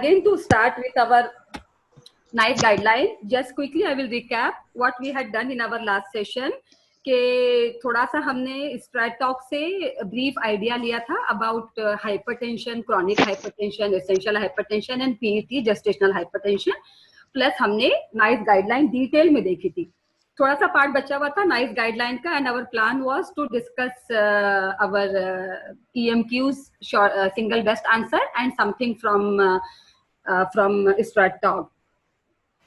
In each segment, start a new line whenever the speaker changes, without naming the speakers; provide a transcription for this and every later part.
Again, to start with our NICE guideline, just quickly I will recap what we had done in our last session. कि थोड़ा सा हमने strat talk से brief idea लिया था about hypertension, chronic hypertension, essential hypertension and PET gestational hypertension, plus हमने NICE guideline detail में देखी थी. थोड़ा सा पार्ट बचा हुआ था नाइस गाइडलाइन का, and our plan was to discuss our EMQs, single best answer and something from strat talk.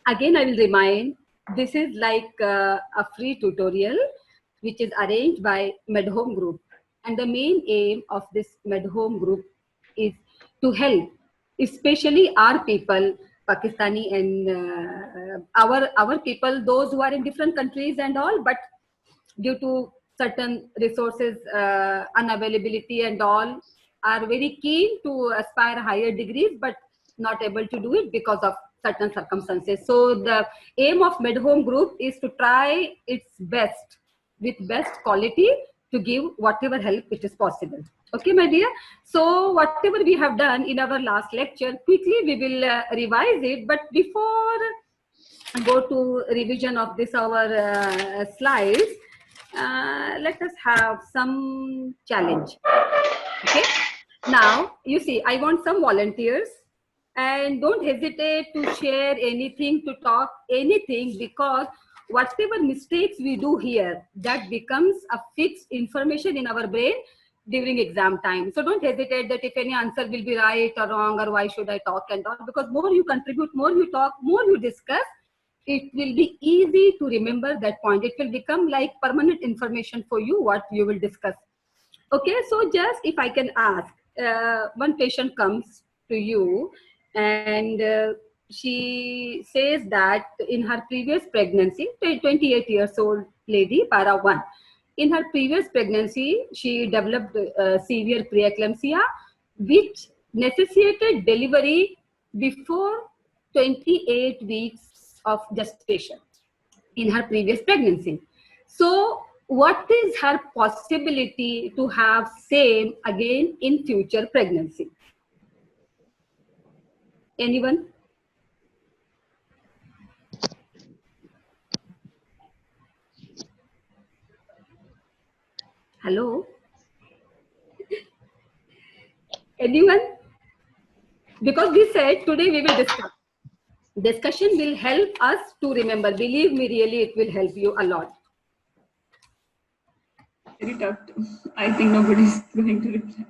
Again, I will remind, this is like a free tutorial which is arranged by MedHome Group, and the main aim of this MedHome Group is to help, especially our people, Pakistani and our people, those who are in different countries and all, but due to certain resources unavailability and all, are very keen to aspire higher degrees but not able to do it because of certain circumstances. So the aim of MedHome Group is to try its best with best quality to give whatever help it is possible. Okay, my dear. So whatever we have done in our last lecture, quickly we will revise it. But before go to revision of this our slides, let us have some challenge. Okay. Now, you see, I want some volunteers, and don't hesitate to share anything, to talk anything, because whatever mistakes we do here, that becomes a fixed information in our brain during exam time. So don't hesitate that if any answer will be right or wrong, or why should I talk and all, because more you contribute, more you talk, more you discuss, it will be easy to remember that point. It will become like permanent information for you, what you will discuss. Okay, so just if I can ask, one patient comes to you and she says that in her previous pregnancy, 28 years old lady, para 1, in her previous pregnancy, she developed severe preeclampsia, which necessitated delivery before 28 weeks of gestation in her previous pregnancy. So what is her possibility to have same again in future pregnancy? Anyone? Hello? Anyone? Because we said today we will discuss. Discussion will help us to remember. Believe me, really, it will help you a lot.
Very tough. I think nobody is going to reply.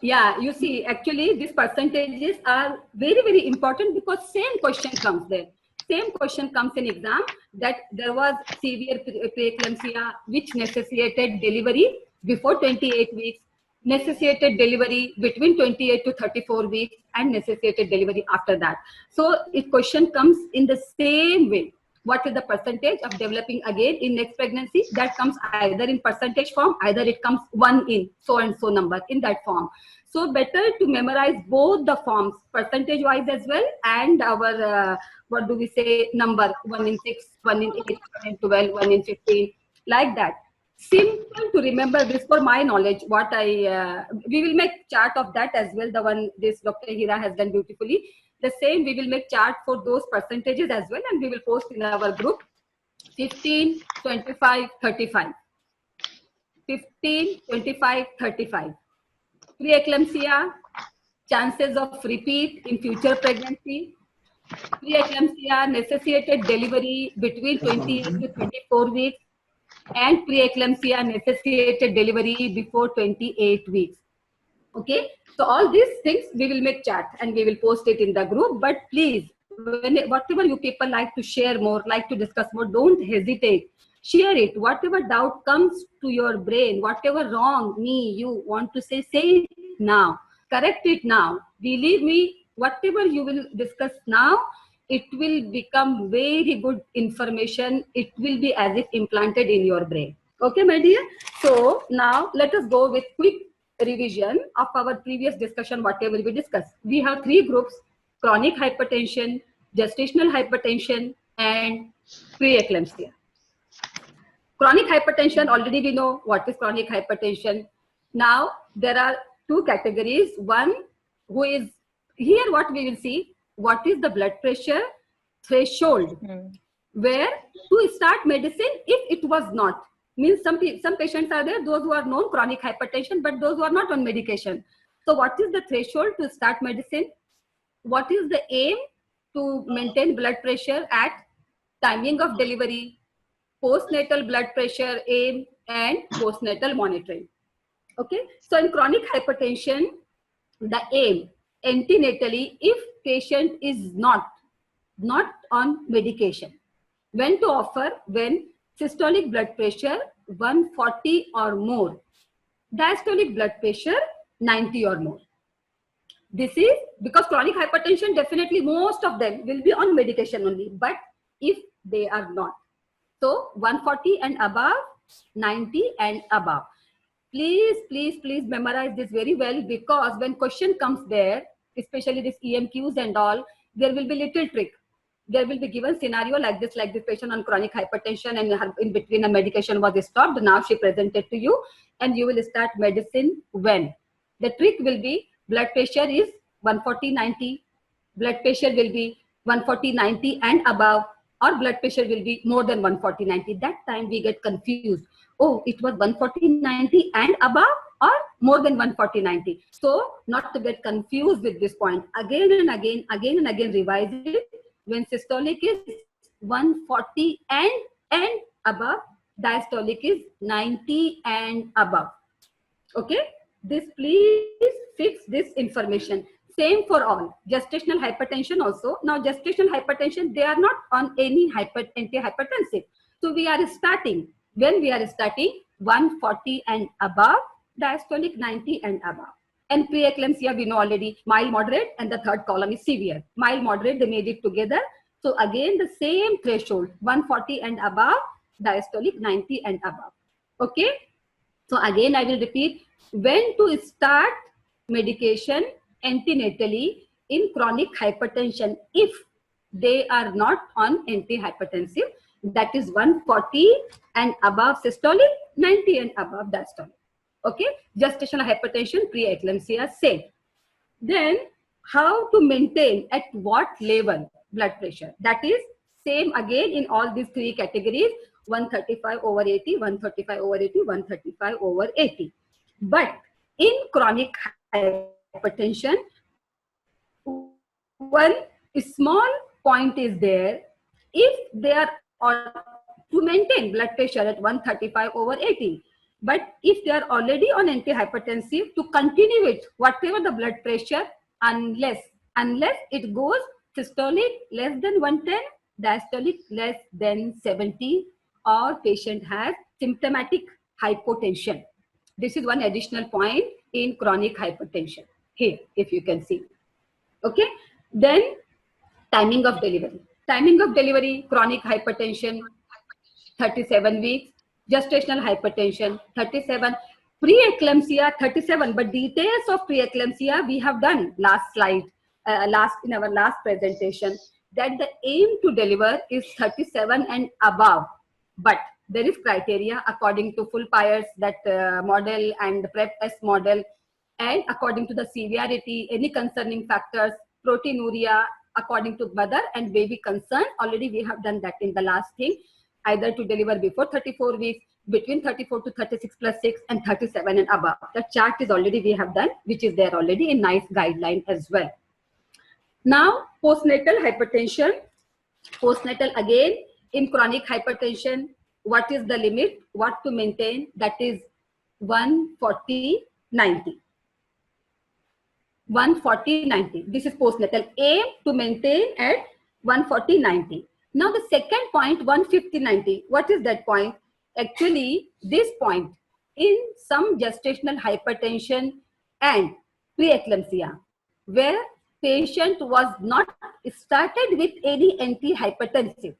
Yeah, you see, actually, these percentages are very, very important because same question comes there. Same question comes in exam, that there was severe preeclampsia which necessitated delivery before 28 weeks, necessitated delivery between 28 to 34 weeks, and necessitated delivery after that. So if question comes in the same way, what is the percentage of developing again in next pregnancy, that comes either in percentage form, either it comes 1 in so and so number in that form. So better to memorize both the forms, percentage wise as well, and our what do we say, number, 1 in 6, 1 in 8, 1 in 12, 1 in 15, like that. Simple to remember this for my knowledge. What I we will make chart of that as well, the one this Dr. Hira has done beautifully. The same we will make chart for those percentages as well, and we will post in our group. 15, 25, 35. 15, 25, 35. Preeclampsia, chances of repeat in future pregnancy. Preeclampsia necessitated delivery between 28 to 24 weeks, and preeclampsia necessitated delivery before 28 weeks. Okay, so all these things we will make chat and we will post it in the group. But please, whatever you people like to share more, like to discuss more, don't hesitate. Share it. Whatever doubt comes to your brain, whatever wrong you want to say it now. Correct it now. Believe me, whatever you will discuss now, it will become very good information. It will be as if implanted in your brain. Okay, my dear. So now let us go with quick revision of our previous discussion, whatever we discussed. We have 3 groups: chronic hypertension, gestational hypertension, and preeclampsia. Chronic hypertension, already we know what is chronic hypertension. Now there are 2 categories. One who is here what we will see, what is the blood pressure threshold where to start medicine if it was not. Means some patients are there, those who are known chronic hypertension, but those who are not on medication. So what is the threshold to start medicine? What is the aim to maintain blood pressure at timing of delivery, postnatal blood pressure aim, and postnatal monitoring? Okay, so in chronic hypertension, the aim antenatally, if patient is not on medication, when to offer, when systolic blood pressure 140 or more, diastolic blood pressure 90 or more. This is because chronic hypertension, definitely most of them will be on medication only, but if they are not, so 140 and above, 90 and above. Please memorize this very well, because when question comes there, especially this EMQs and all, there will be little trick. There will be given scenario like this patient on chronic hypertension, and in between a medication was stopped. Now she presented to you, and you will start medicine when? The trick will be blood pressure is 140/90, blood pressure will be 140/90 and above, or blood pressure will be more than 140/90. That time we get confused. Oh, it was 140/90 and above, or more than 140/90. So not to get confused with this point, again and again revise it. When systolic is 140 and above, diastolic is 90 and above. Okay, this please fix this information. Same for all. Gestational hypertension also. Now gestational hypertension, they are not on any antihypertensive. So we are starting, when we are starting 140 and above, diastolic 90 and above. And preeclampsia we know already, mild, moderate, and the third column is severe. Mild, moderate, they made it together. So again the same threshold, 140 and above, diastolic 90 and above. Okay. So again I will repeat, when to start medication antenatally in chronic hypertension if they are not on antihypertensive, that is 140 and above systolic, 90 and above diastolic. Okay, gestational hypertension, preeclampsia, same. Then how to maintain, at what level blood pressure? That is same again in all these three categories, 135/80, 135/80, 135/80. But in chronic hypertension, one small point is there. If they are to maintain blood pressure at 135/80, but if they are already on antihypertensive, to continue it, whatever the blood pressure, unless it goes systolic less than 110, diastolic less than 70, or patient has symptomatic hypotension. This is one additional point in chronic hypertension here, if you can see. Okay, then timing of delivery. Timing of delivery, chronic hypertension, 37 weeks. Gestational hypertension, 37. Preeclampsia, 37. But details of preeclampsia we have done last slide, in our last presentation, that the aim to deliver is 37 and above. But there is criteria according to Full Piers, that model, and the PrEP-S model, and according to the severity, any concerning factors, proteinuria, according to mother and baby concern. Already we have done that in the last thing, either to deliver before 34 weeks, between 34 to 36 plus 6, and 37 and above. The chart is already we have done, which is there already in NICE guideline as well. Now postnatal hypertension. Postnatal again in chronic hypertension, what is the limit, what to maintain? That is 140/90. 140/90. This is postnatal, aim to maintain at 140/90. Now the second point, 150/90. What is that point? Actually, this point in some gestational hypertension and preeclampsia, where patient was not started with any antihypertensive.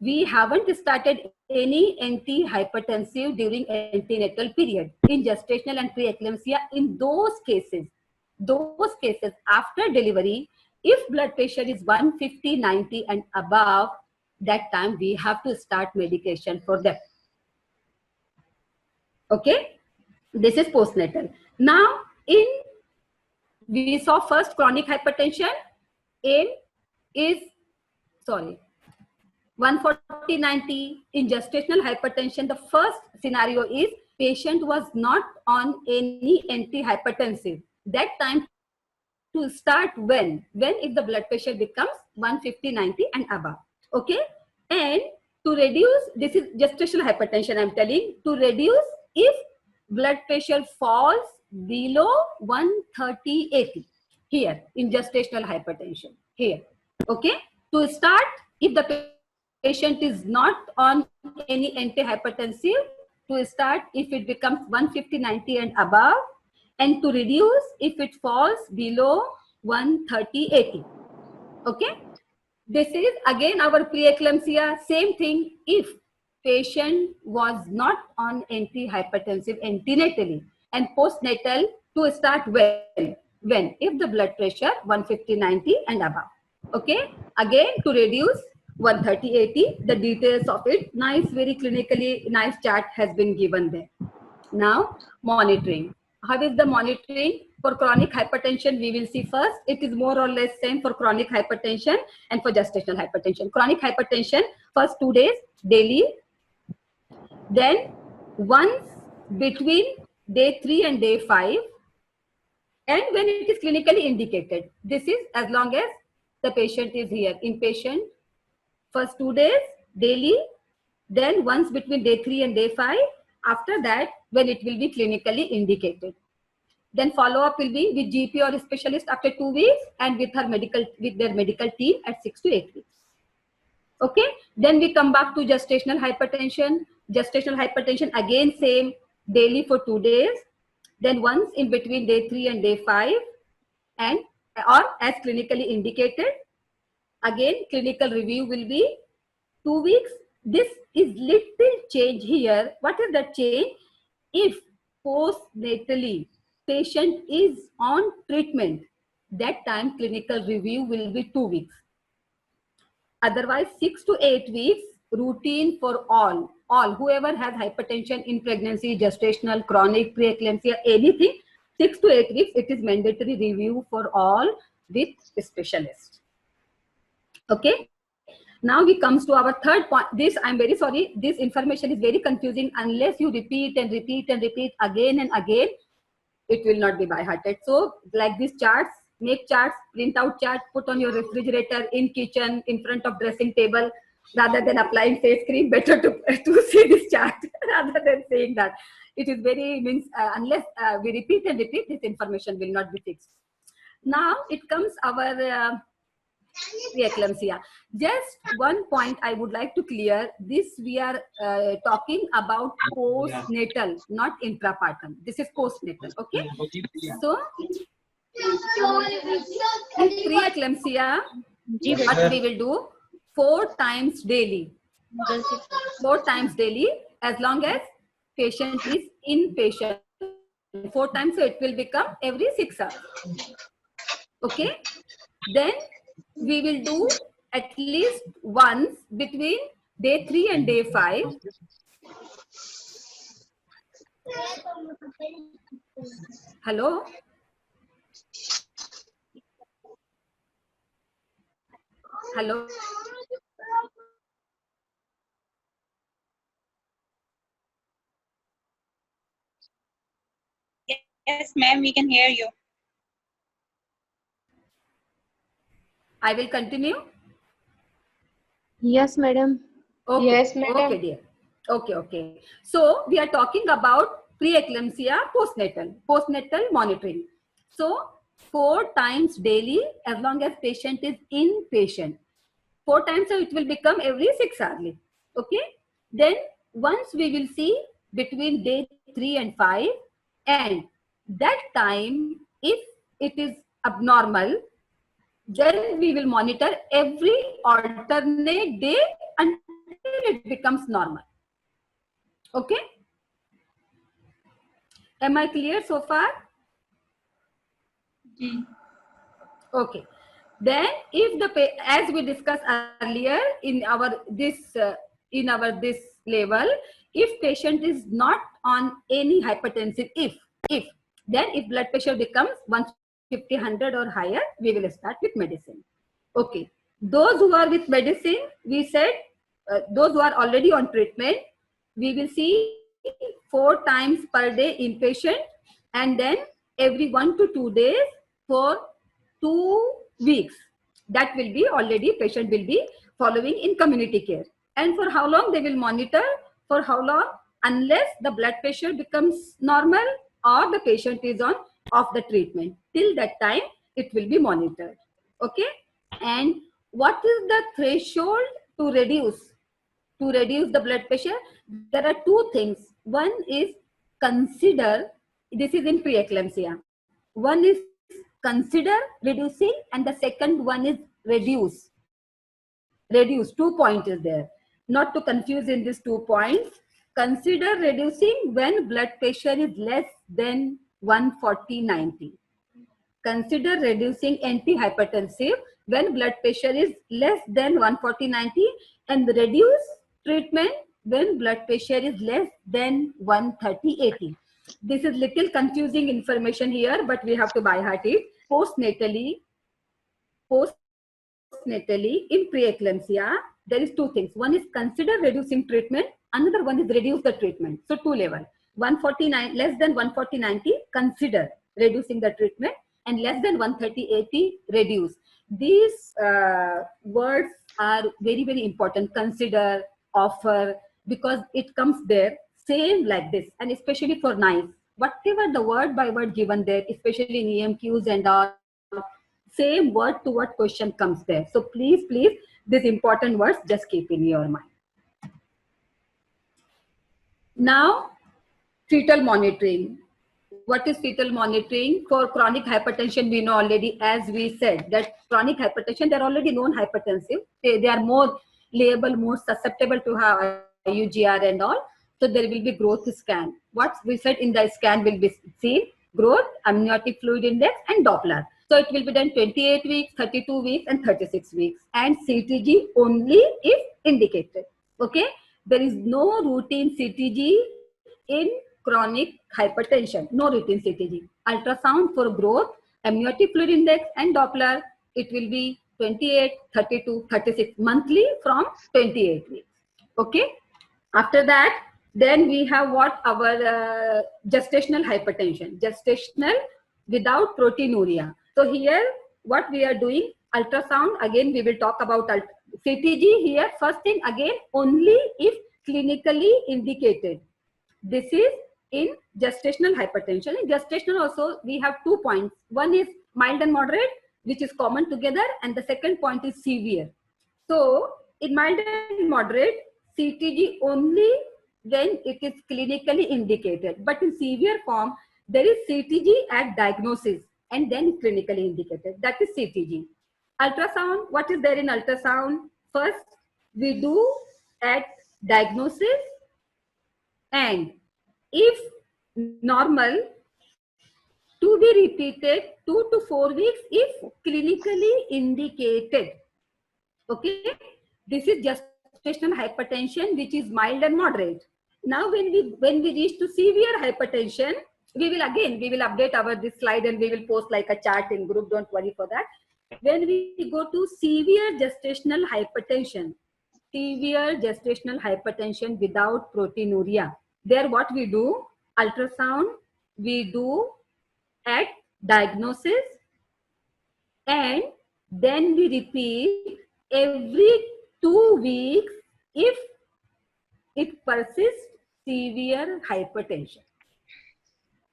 We haven't started any antihypertensive during antenatal period. In gestational and preeclampsia, in those cases after delivery, if blood pressure is 150/90 and above, that time we have to start medication for them. Okay, this is postnatal. Now in We saw first chronic hypertension. Aim is, sorry, 140/90. In gestational hypertension, the first scenario is patient was not on any antihypertensive. That time to start when if the blood pressure becomes 150/90 and above. Okay, and to reduce, this is gestational hypertension I'm telling, to reduce if blood pressure falls below 130/80 here in gestational hypertension here. Okay, to start if the patient is not on any antihypertensive, to start if it becomes 150/90 and above, and to reduce if it falls below 130/80. Okay, this is again our preeclampsia, same thing. If patient was not on antihypertensive antenatally, and postnatal, to start when if the blood pressure 150/90 and above. Okay, again to reduce 130/80, the details of it, nice, very clinically nice chart has been given there. Now monitoring. How is the monitoring for chronic hypertension? We will see first. It is more or less same for chronic hypertension and for gestational hypertension. Chronic hypertension, first 2 days daily, then once between day 3 and day 5, and when it is clinically indicated. This is as long as the patient is here, inpatient. First 2 days daily, then once between day 3 and day 5. After that, when it will be clinically indicated. Then follow-up will be with GP or specialist after 2 weeks, and with their medical team at 6 to 8 weeks. Okay, then we come back to gestational hypertension. Gestational hypertension again same, daily for 2 days, then once in between day 3 and day 5, and or as clinically indicated. Again clinical review will be 2 weeks. This is little change here. What is that change? If postnatally patient is on treatment, that time clinical review will be 2 weeks. Otherwise 6 to 8 weeks routine for all whoever has hypertension in pregnancy, gestational, chronic, preeclampsia, anything, 6 to 8 weeks it is mandatory review for all with specialist. Okay, now we comes to our third point. This, I'm very sorry, this information is very confusing. Unless you repeat and repeat and repeat again and again, it will not be by hearted. So like these charts, make charts, print out chart, put on your refrigerator, in kitchen, in front of dressing table, rather than applying face cream. Better to see this chart rather than saying that. It is very, means unless we repeat and repeat, this information will not be fixed. Now it comes our preeclampsia. Just one point I would like to clear. This we are talking about postnatal, not intrapartum. This is postnatal. Okay. So in preeclampsia, what we will do, 4 times daily. 4 times daily, as long as patient is inpatient. 4 times, so it will become every 6 hours. Okay. Then we will do at least once between day 3 and day 5. Hello? Hello?
Yes, ma'am, we can hear you.
I will continue.
Yes, madam.
Okay.
Yes, madam.
Okay, dear. Okay. So we are talking about preeclampsia postnatal monitoring. So 4 times daily, as long as patient is inpatient. 4 times, so it will become every 6 hourly. Okay. Then once we will see between day 3 and 5, and that time if it is abnormal, then we will monitor every alternate day until it becomes normal. Okay. Am I clear so far? Okay. Then if the, as we discussed earlier in our this level, if patient is not on any hypertensive, then if blood pressure becomes 50, 100 or higher, we will start with medicine. Okay. Those who are with medicine, we said, those who are already on treatment, we will see 4 times per day inpatient, and then every 1 to 2 days for 2 weeks. That will be already patient will be following in community care. And for how long they will monitor? For how long? Unless the blood pressure becomes normal or the patient is on off the treatment. Till that time, it will be monitored. Okay. And what is the threshold to reduce the blood pressure? There are 2 things. One is consider, this is in preeclampsia. One is consider reducing, and the second one is reduce. 2 points is there. Not to confuse in these 2 points. Consider reducing when blood pressure is less than 140/90. Consider reducing antihypertensive when blood pressure is less than 140/90, and reduce treatment when blood pressure is less than 130/80. This is little confusing information here, but we have to by heart it. Postnatally in preeclampsia, there is 2 things. One is consider reducing treatment, another one is reduce the treatment. So 2 level. 149 less than 140/90, consider reducing the treatment, and less than 130/80, reduce. These words are very, very important. Consider, offer, because it comes there same like this, and especially for NICE, whatever the word by word given there, especially in EMQs and all, same word to word question comes there. So please, these important words just keep in your mind. Now, fetal monitoring. What is fetal monitoring? For chronic hypertension, we know already, as we said, that chronic hypertension, they're already known hypertensive. They are more liable, more susceptible to have IUGR and all. So there will be growth scan. What we said in the scan will be seen: growth, amniotic fluid index, and Doppler. So it will be done 28 weeks, 32 weeks, and 36 weeks. And CTG only if indicated. Okay? There is no routine CTG in chronic hypertension. No routine CTG. Ultrasound for growth, amniotic fluid index, and Doppler, it will be 28, 32, 36 monthly from 28 weeks. Okay? After that, then we have what? Our gestational hypertension. Gestational without proteinuria. So here, what we are doing, ultrasound, again we will talk about CTG here. First thing, again, only if clinically indicated. This is in gestational hypertension. In gestational also, we have 2 points. One is mild and moderate, which is common together, and the second point is severe. So in mild and moderate, CTG only when it is clinically indicated. But in severe form, there is CTG at diagnosis and then clinically indicated. That is CTG. Ultrasound, what is there in ultrasound? First, we do at diagnosis, and if normal, to be repeated 2 to 4 weeks if clinically indicated. Okay, this is gestational hypertension, which is mild and moderate. Now when we reach to severe hypertension, we will update this slide and we will post like a chart in group. Don't worry for that. When we go to severe gestational hypertension without proteinuria, there what we do, ultrasound we do at diagnosis, and then we repeat every 2 weeks if it persists severe hypertension.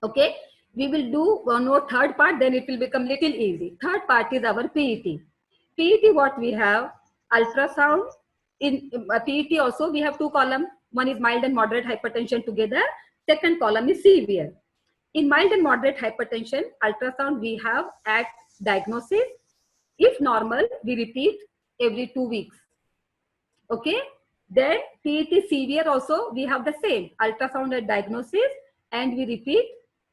Okay, we will do one more third part, then it will become little easy. Third part is our PET. PET, what we have, ultrasound. In PET also we have 2 columns. One is mild and moderate hypertension together. Second column is severe. In mild and moderate hypertension, ultrasound we have at diagnosis. If normal, we repeat every 2 weeks. Okay. Then PET severe also we have the same, ultrasound at diagnosis, and we repeat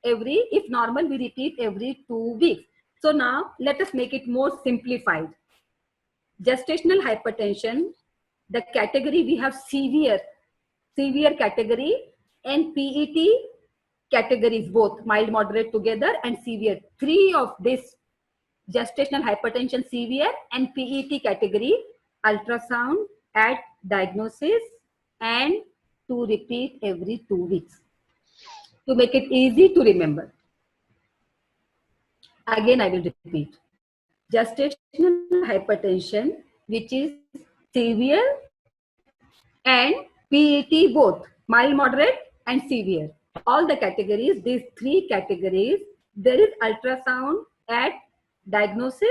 if normal, we repeat every 2 weeks. So now let us make it more simplified. Gestational hypertension, the category we have severe category, and PET categories, both mild, moderate together, and severe. 3 of this gestational hypertension severe and PET category, ultrasound at diagnosis and to repeat every 2 weeks. To make it easy to remember. Again, I will repeat. Gestational hypertension, which is severe, and PET both, mild, moderate, and severe. All the categories, these 3 categories, there is ultrasound at diagnosis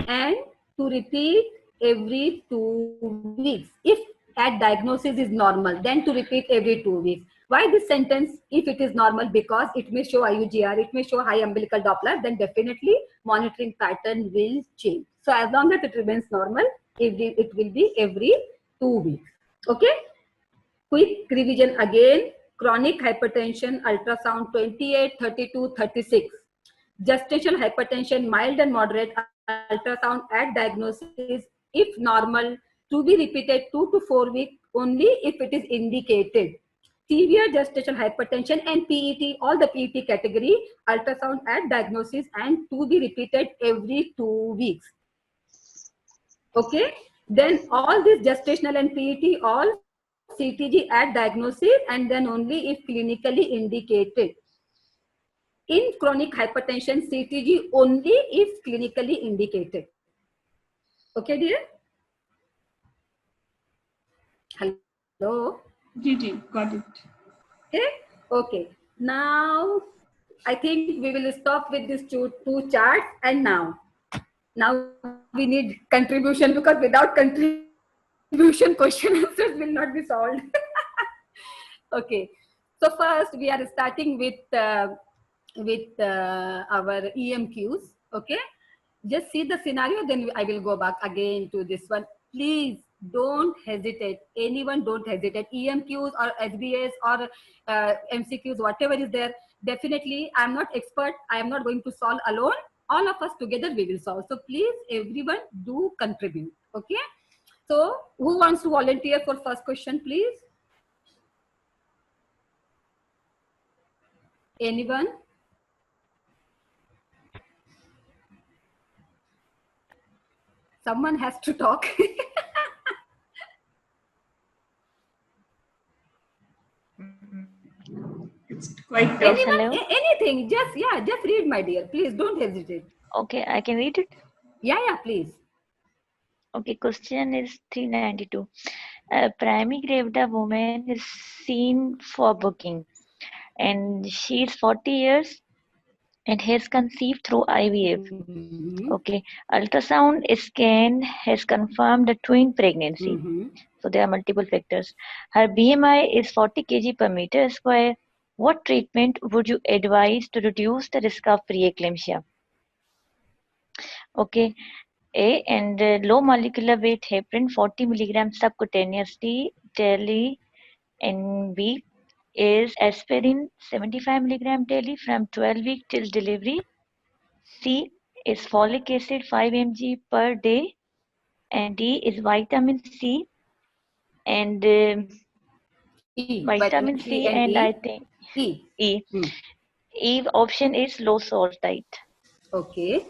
and to repeat every 2 weeks. If at diagnosis is normal, then to repeat every 2 weeks. Why this sentence? If it is normal, because it may show IUGR, it may show high umbilical Doppler, then definitely monitoring pattern will change. So as long as it remains normal, it will be every 2 weeks. Okay? Quick revision again. Chronic hypertension, ultrasound 28, 32, 36. Gestational hypertension, mild and moderate, ultrasound at diagnosis, if normal, to be repeated 2 to 4 weeks only if it is indicated. Severe gestational hypertension and PET, all the PET category, ultrasound at diagnosis and to be repeated every 2 weeks. Okay, then all this gestational and PET, all CTG at diagnosis and then only if clinically indicated. In chronic hypertension, CTG only if clinically indicated. Okay, dear? Hello?
GG, got it.
Okay, okay. Now, I think we will stop with these two charts, and now we need contribution, because without contribution, question answers will not be solved. Okay, so first we are starting with our EMQs. Okay, just see the scenario, then I will go back again to this one. Please don't hesitate. Anyone don't hesitate. EMQs or SBS or MCQs, whatever is there. Definitely, I am not expert. I am not going to solve alone. All of us together we will solve. So please, everyone, do contribute. Okay. So who wants to volunteer for first question, please? Anyone? Someone has to talk.
It's quite tough.
Anyone, anything, just read, my dear. Please don't hesitate.
Okay, I can read it.
Yeah, please.
Okay, question is 392. A primary gravida woman is seen for booking, and she is 40 years and has conceived through IVF. Okay, ultrasound scan has confirmed a twin pregnancy. So there are multiple factors. Her BMI is 40 kg per meter square. What treatment would you advise to reduce the risk of preeclampsia? Okay, A, and low molecular weight heparin 40 milligrams subcutaneously daily, and B is aspirin 75 milligram daily from 12 weeks till delivery. C is folic acid 5 mg per day, and D is vitamin C and vitamin C and I think E. E option is low salt diet.
Okay.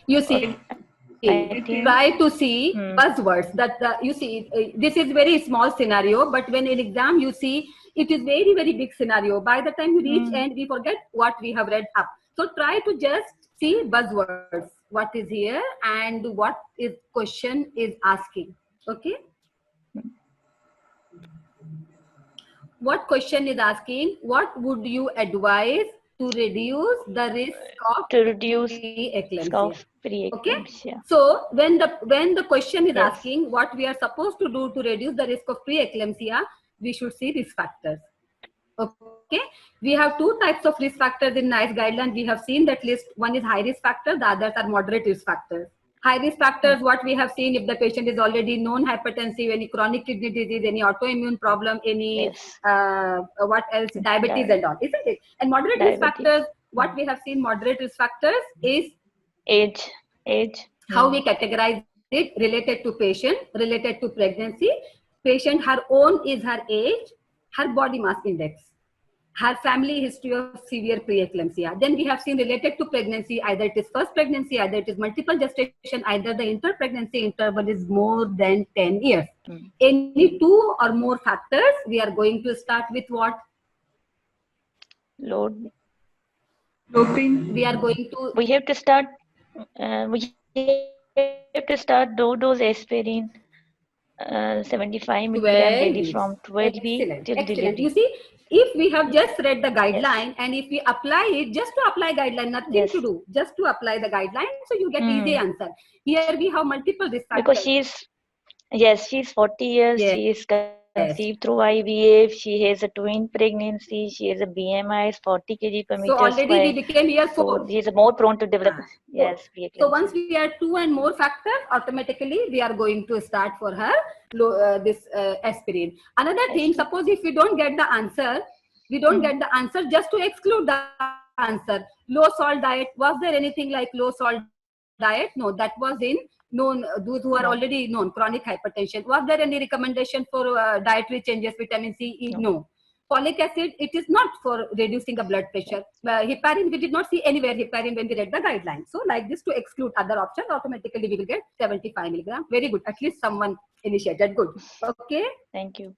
You see, try to see buzzwords that you see. This is very small scenario, but when in exam you see it is very, very big scenario. By the time you reach end, we forget what we have read up. So try to just see buzzwords. What is here and what is question is asking. Okay. What question is asking? What would you advise to reduce the risk of preeclampsia? Okay. So when the question is asking what we are supposed to do to reduce the risk of preeclampsia, we should see risk factors. Okay. We have 2 types of risk factors in NICE guideline. We have seen that list. One is high risk factor. The others are moderate risk factors. High risk factors, what we have seen, if the patient is already known hypertensive, any chronic kidney disease, any autoimmune problem, any what else, diabetes and all, isn't it? And moderate risk factors, what we have seen, moderate risk factors is
age.
How we categorize it, related to patient, related to pregnancy. patient, her own is her age, her body mass index, her family history of severe preeclampsia. Then we have seen related to pregnancy, either it is first pregnancy, either it is multiple gestation, either the inter-pregnancy interval is more than 10 years. Any two or more factors, we are going to start with what?
Load.
Doping.
We are going to,
We have to start. Low dose aspirin, 75 milligram daily from 12 weeks
excellent,
till
excellent. You
delivery.
see, if we have just read the guideline and if we apply it, just to apply guideline, nothing
Yes.
to do, just to apply the guideline, so you get easy answer. Here we have multiple risk
Because
factors.
she's 40 years,
Yes.
she is conceived through IVF, she has a twin pregnancy, she has a BMI is 40 kg per meter
So already
square.
we became year
So
4.
she is more prone to develop. Yes,
So
preeclampsia.
once we are 2 and more factors, automatically we are going to start for her this aspirin. Another thing, suppose if we don't get the answer, we don't get the answer, just to exclude the answer. Low salt diet, was there anything like low salt diet? No, that was in known, those who are already known, chronic hypertension. Was there any recommendation for dietary changes, vitamin C, E? No. Folic acid, it is not for reducing the blood pressure. Heparin, we did not see anywhere heparin when we read the guidelines. So like this, to exclude other options, automatically we will get 75 milligram. Very good. At least someone initiated. Good. Okay.
Thank you.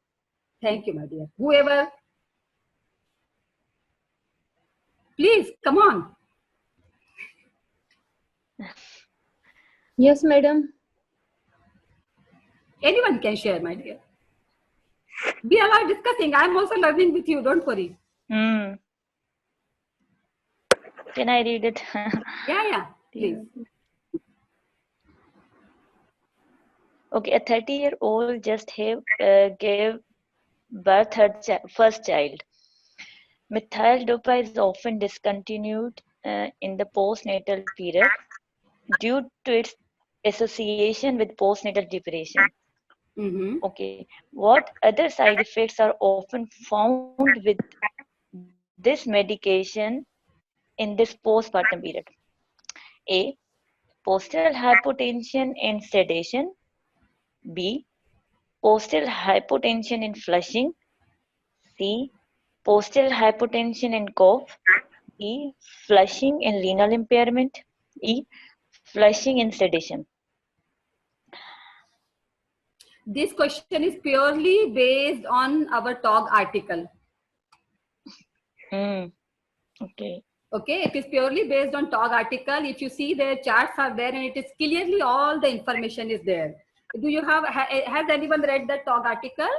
Thank you, my dear. Whoever, please come on.
Yes, madam.
Anyone can share, my dear. We are discussing. I am also learning with you. Don't worry.
Can I read it?
Yeah, please.
Okay, a 30-year-old just gave birth her first child. Methyl dopa is often discontinued in the postnatal period due to its association with postnatal depression. Okay, what other side effects are often found with this medication in this postpartum period? A. Postural hypotension and sedation. B. Postural hypotension and flushing. C. Postural hypotension and cough. E. Flushing and renal impairment. E. Flushing and sedation.
This question is purely based on our TOG article.
Okay.
Okay, it is purely based on TOG article. If you see the charts are there and it is clearly all the information is there. Do you have, has anyone read the TOG article?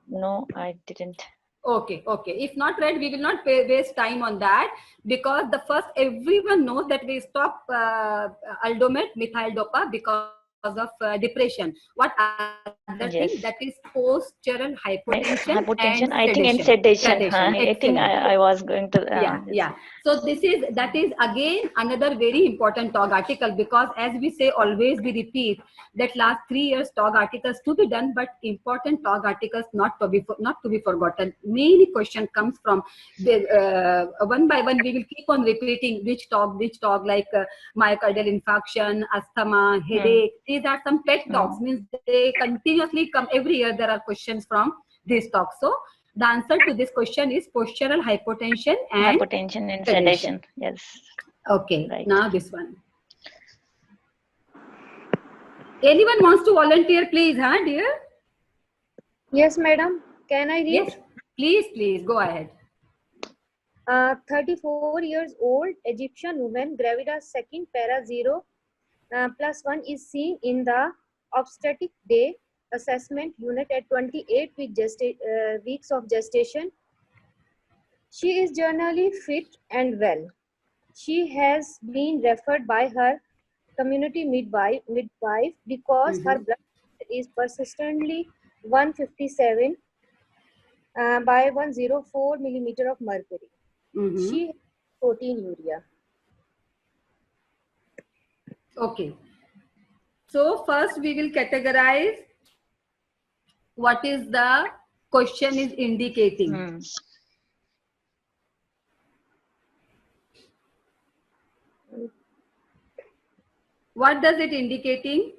No, I didn't.
Okay. If not read, we will not waste time on that, because the first, everyone knows that we stop aldomet, methyl dopa, because of depression. What other thing? That is postural hypotension,
Hypotension,
and
I think, and sedation. I think I was going to.
Yeah. So that is again another very important TOG article, because as we say, always we repeat that last 3 years TOG articles to be done, but important TOG articles not to be forgotten. Many questions comes from the, one by one. We will keep on repeating which TOG, like myocardial infarction, asthma, headache. These are some pet talks, means they continuously come every year. There are questions from these talks. So the answer to this question is postural hypotension and
sedation. Yes.
Okay.
Right.
Now this one. Anyone wants to volunteer, please, dear?
Yes, madam. Can I read?
Yes. Please go ahead.
34 years old Egyptian woman, gravida second, para 0 +1 is seen in the obstetric day assessment unit at 28 weeks of gestation. She is generally fit and well. She has been referred by her community midwife because her blood pressure is persistently 157 by 104 millimeter of mercury. She has proteinuria.
Okay. So first we will categorize what is the question is indicating. What does it indicating?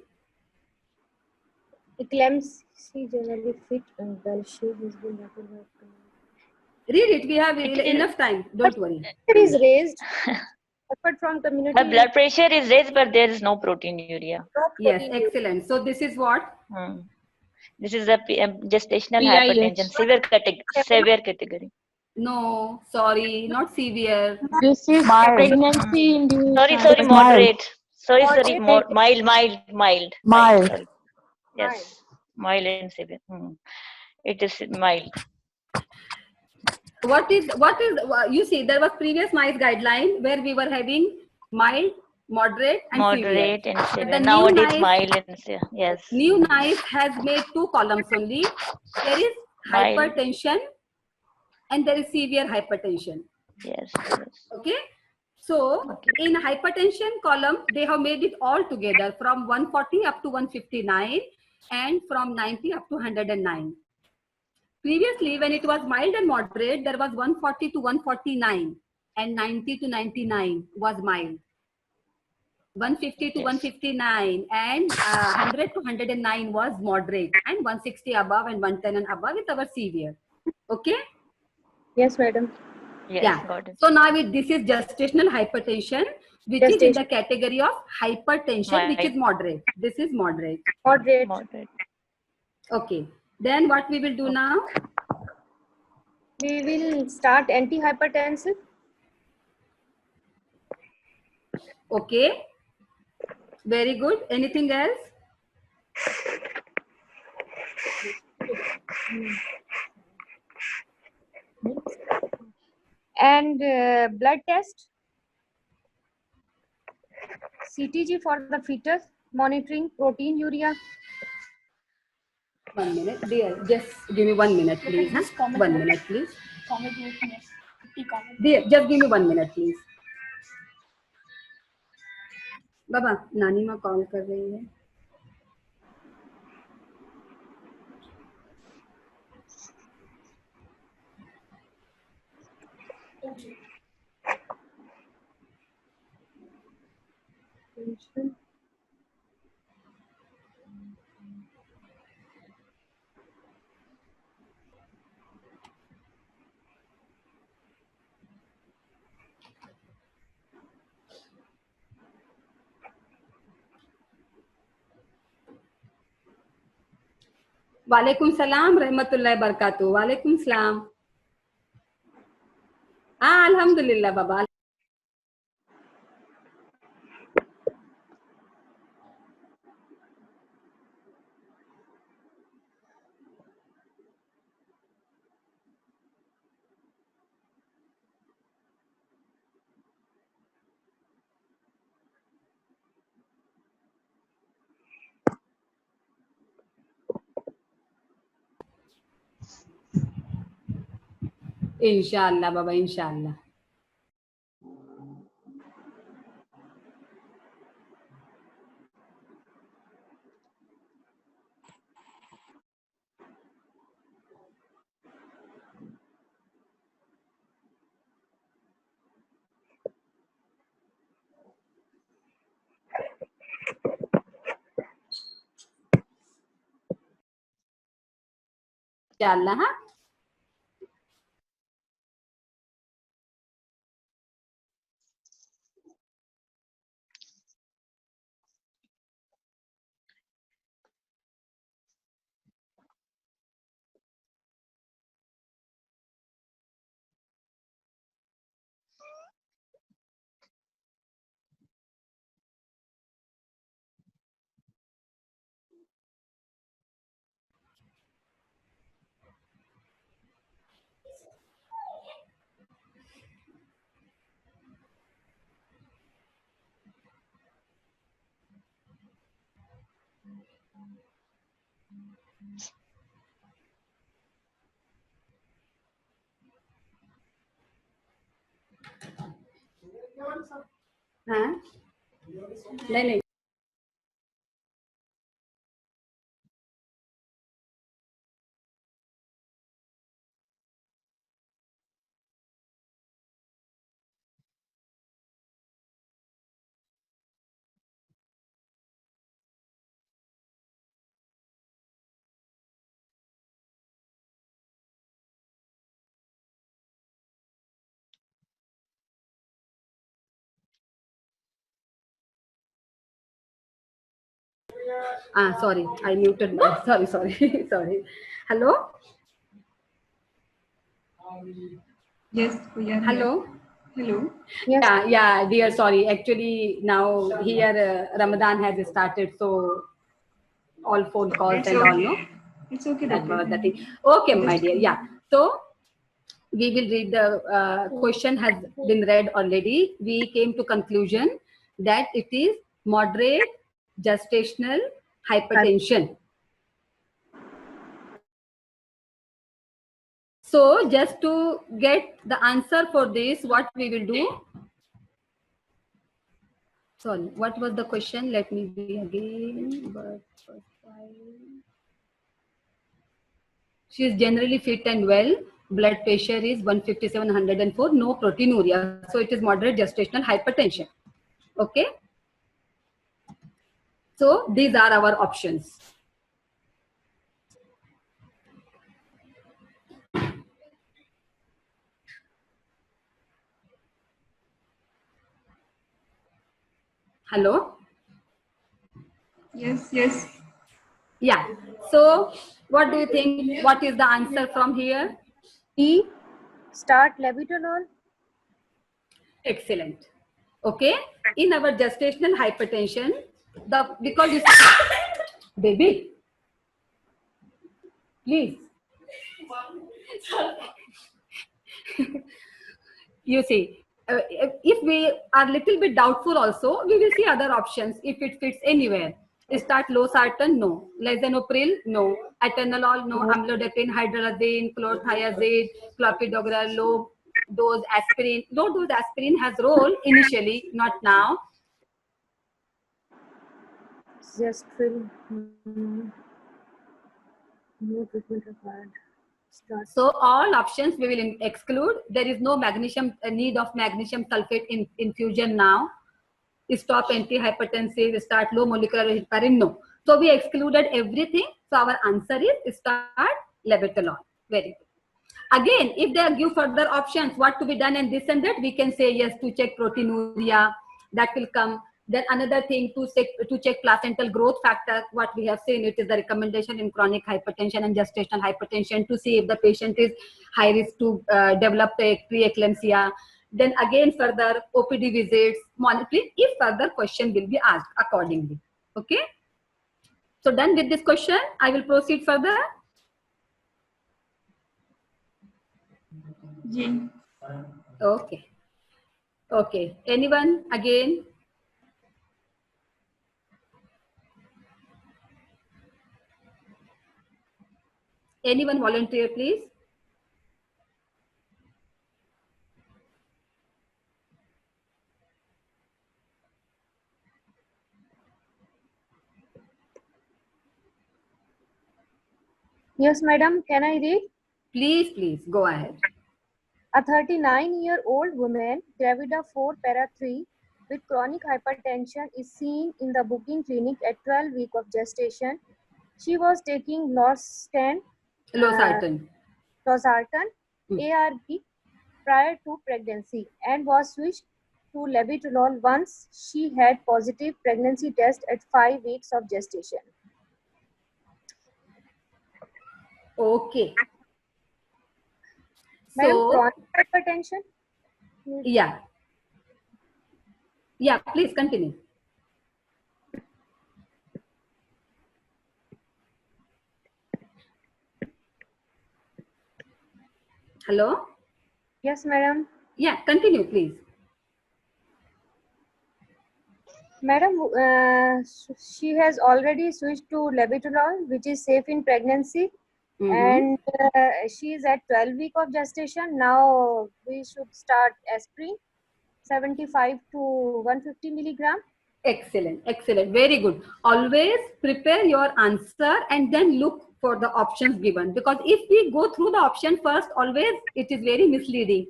Eclampsia generally fit and well shaped has been recognized.
Read it. We have
It is-
enough time. Don't worry.
It is raised. Apart from community.
Her blood pressure is raised, but there is no proteinuria.
Yes, excellent. So this is what?
Hmm. This is a gestational
PIH.
hypertension, severe category.
No, sorry, not severe.
This is
Mild.
pregnancy induced.
Sorry,
Mild.
moderate. Sorry,
Moderate.
mild.
Mild.
Sorry. Yes, mild and severe. It is mild.
What is you see, there was previous NICE guideline where we were having mild, moderate and
Moderate
severe.
and severe.
the new
Nowadays,
NICE,
mild and severe. Yes.
New NICE has made 2 columns only. There is
Mild.
hypertension and there is severe hypertension.
Yes.
Okay. So in hypertension column, they have made it all together from 140 up to 159 and from 90 up to 109. Previously, when it was mild and moderate, there was 140 to 149 and 90 to 99 was mild. 150 to 159 and 100 to 109 was moderate, and 160 above and 110 and above is our severe. Okay?
Yes, madam.
Yes,
Yeah.
got it.
So now this is gestational hypertension, which is in the category of hypertension, which is moderate. This is moderate.
Moderate.
Okay. Then what we will do now?
We will start antihypertensive.
Okay. Very good. Anything else?
And blood test. CTG for the fetus, monitoring proteinuria.
1 minute, dear. Just give me 1 minute, please. Huh? 1 minute, please. Dear, just give me 1 minute, please. बाबा नानी माँ call कर रही है. वालेकुम सलाम रहमतुल्लाहि बरकातहू. वालेकुम सलाम. अल्हम्दुलिल्लाह बाबा. इंशाअल्लाह बाबा, इंशाअल्लाह. इंशाअल्लाह. हाँ. हाँ? नहीं. Sorry, I muted my, sorry, sorry. Hello?
Yes, we are here.
Hello?
Hello.
Yes.
Yeah, dear, sorry. Actually, now here Ramadan has started, so all phone calls
It's
and all,
okay.
no?
It's okay,
That
Dr.
was the thing. Okay, my
Just-
dear. Yeah. So we will read the question has been read already. We came to conclusion that it is moderate gestational hypertension. So just to get the answer for this, what we will do? Sorry, what was the question? Let me be again. But she is generally fit and well. Blood pressure is 157/104. No proteinuria. So it is moderate gestational hypertension. Okay. So these are our options. Hello.
Yes, yes.
Yeah. So what do you think? What is the answer from here?
D. Start labetalol.
Excellent. Okay. In our gestational hypertension, because you baby, please. You see, if we are little bit doubtful also, we will see other options if it fits anywhere. Start losartan, no. Lisinopril, no. Atenolol, no. Amlodipine, hydralazine, chlorothiazide, clopidogrel, low dose aspirin. Low dose aspirin has role initially, not now.
Just fill. No treatment required. Start.
So all options we will exclude. There is no magnesium need of magnesium sulfate in infusion now. Stop antihypertensive, start low molecular weight heparin, no. So we excluded everything. So our answer is start labetalol. Very good. Again, if they give further options, what to be done and this and that, we can say yes to check proteinuria. That will come. Then another thing to check placental growth factor. What we have seen, it is the recommendation in chronic hypertension and gestational hypertension to see if the patient is high risk to develop preeclampsia. Then again further OPD visits, monitoring if further question will be asked accordingly. Okay. So done with this question, I will proceed further.
G.
Okay. Okay. Anyone again? Anyone volunteer, please?
Yes, madam. Can I read?
Please go ahead.
A 39-year-old woman, gravida 4 para 3, with chronic hypertension is seen in the booking clinic at 12 weeks of gestation. She was taking losartan,
Losartan.
ARB prior to pregnancy and was switched to labetalol once she had positive pregnancy test at 5 weeks of gestation.
Okay.
Madam,
So
chronic hypertension?
yeah. Yeah, please continue. Hello?
Yes, madam.
Yeah, continue, please.
Madam, she has already switched to labetalol, which is safe in pregnancy, and she is at 12 weeks of gestation. Now we should start aspirin, 75 to 150 milligram.
Excellent, excellent, very good. Always prepare your answer and then look for the options given, because if we go through the option first, always it is very misleading.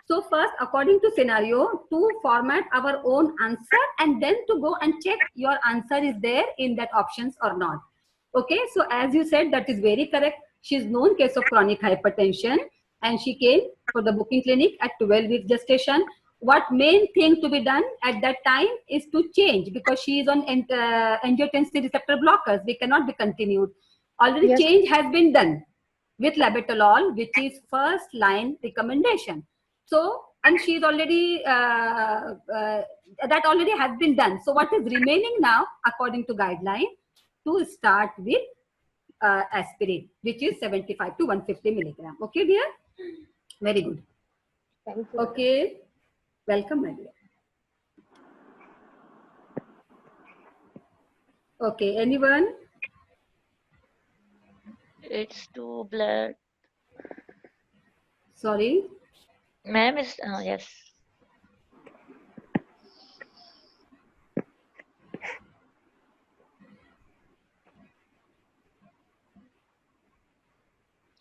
So first, according to scenario, to format our own answer and then to go and check your answer is there in that options or not. Okay, so as you said, that is very correct. She is known case of chronic hypertension and she came for the booking clinic at 12 weeks gestation. what main thing to be done at that time is to change, because she is on angiotensin receptor blockers. We cannot be continued. Already
Yes.
change has been done with labetalol, which is first line recommendation. So, and she is already, that already has been done. So what is remaining now, according to guideline, to start with aspirin, which is 75 to 150 milligram. Okay, dear? Very good.
Thank you.
Okay. Welcome, my dear. Okay, anyone?
It's too blurred.
Sorry.
Ma'am is yes.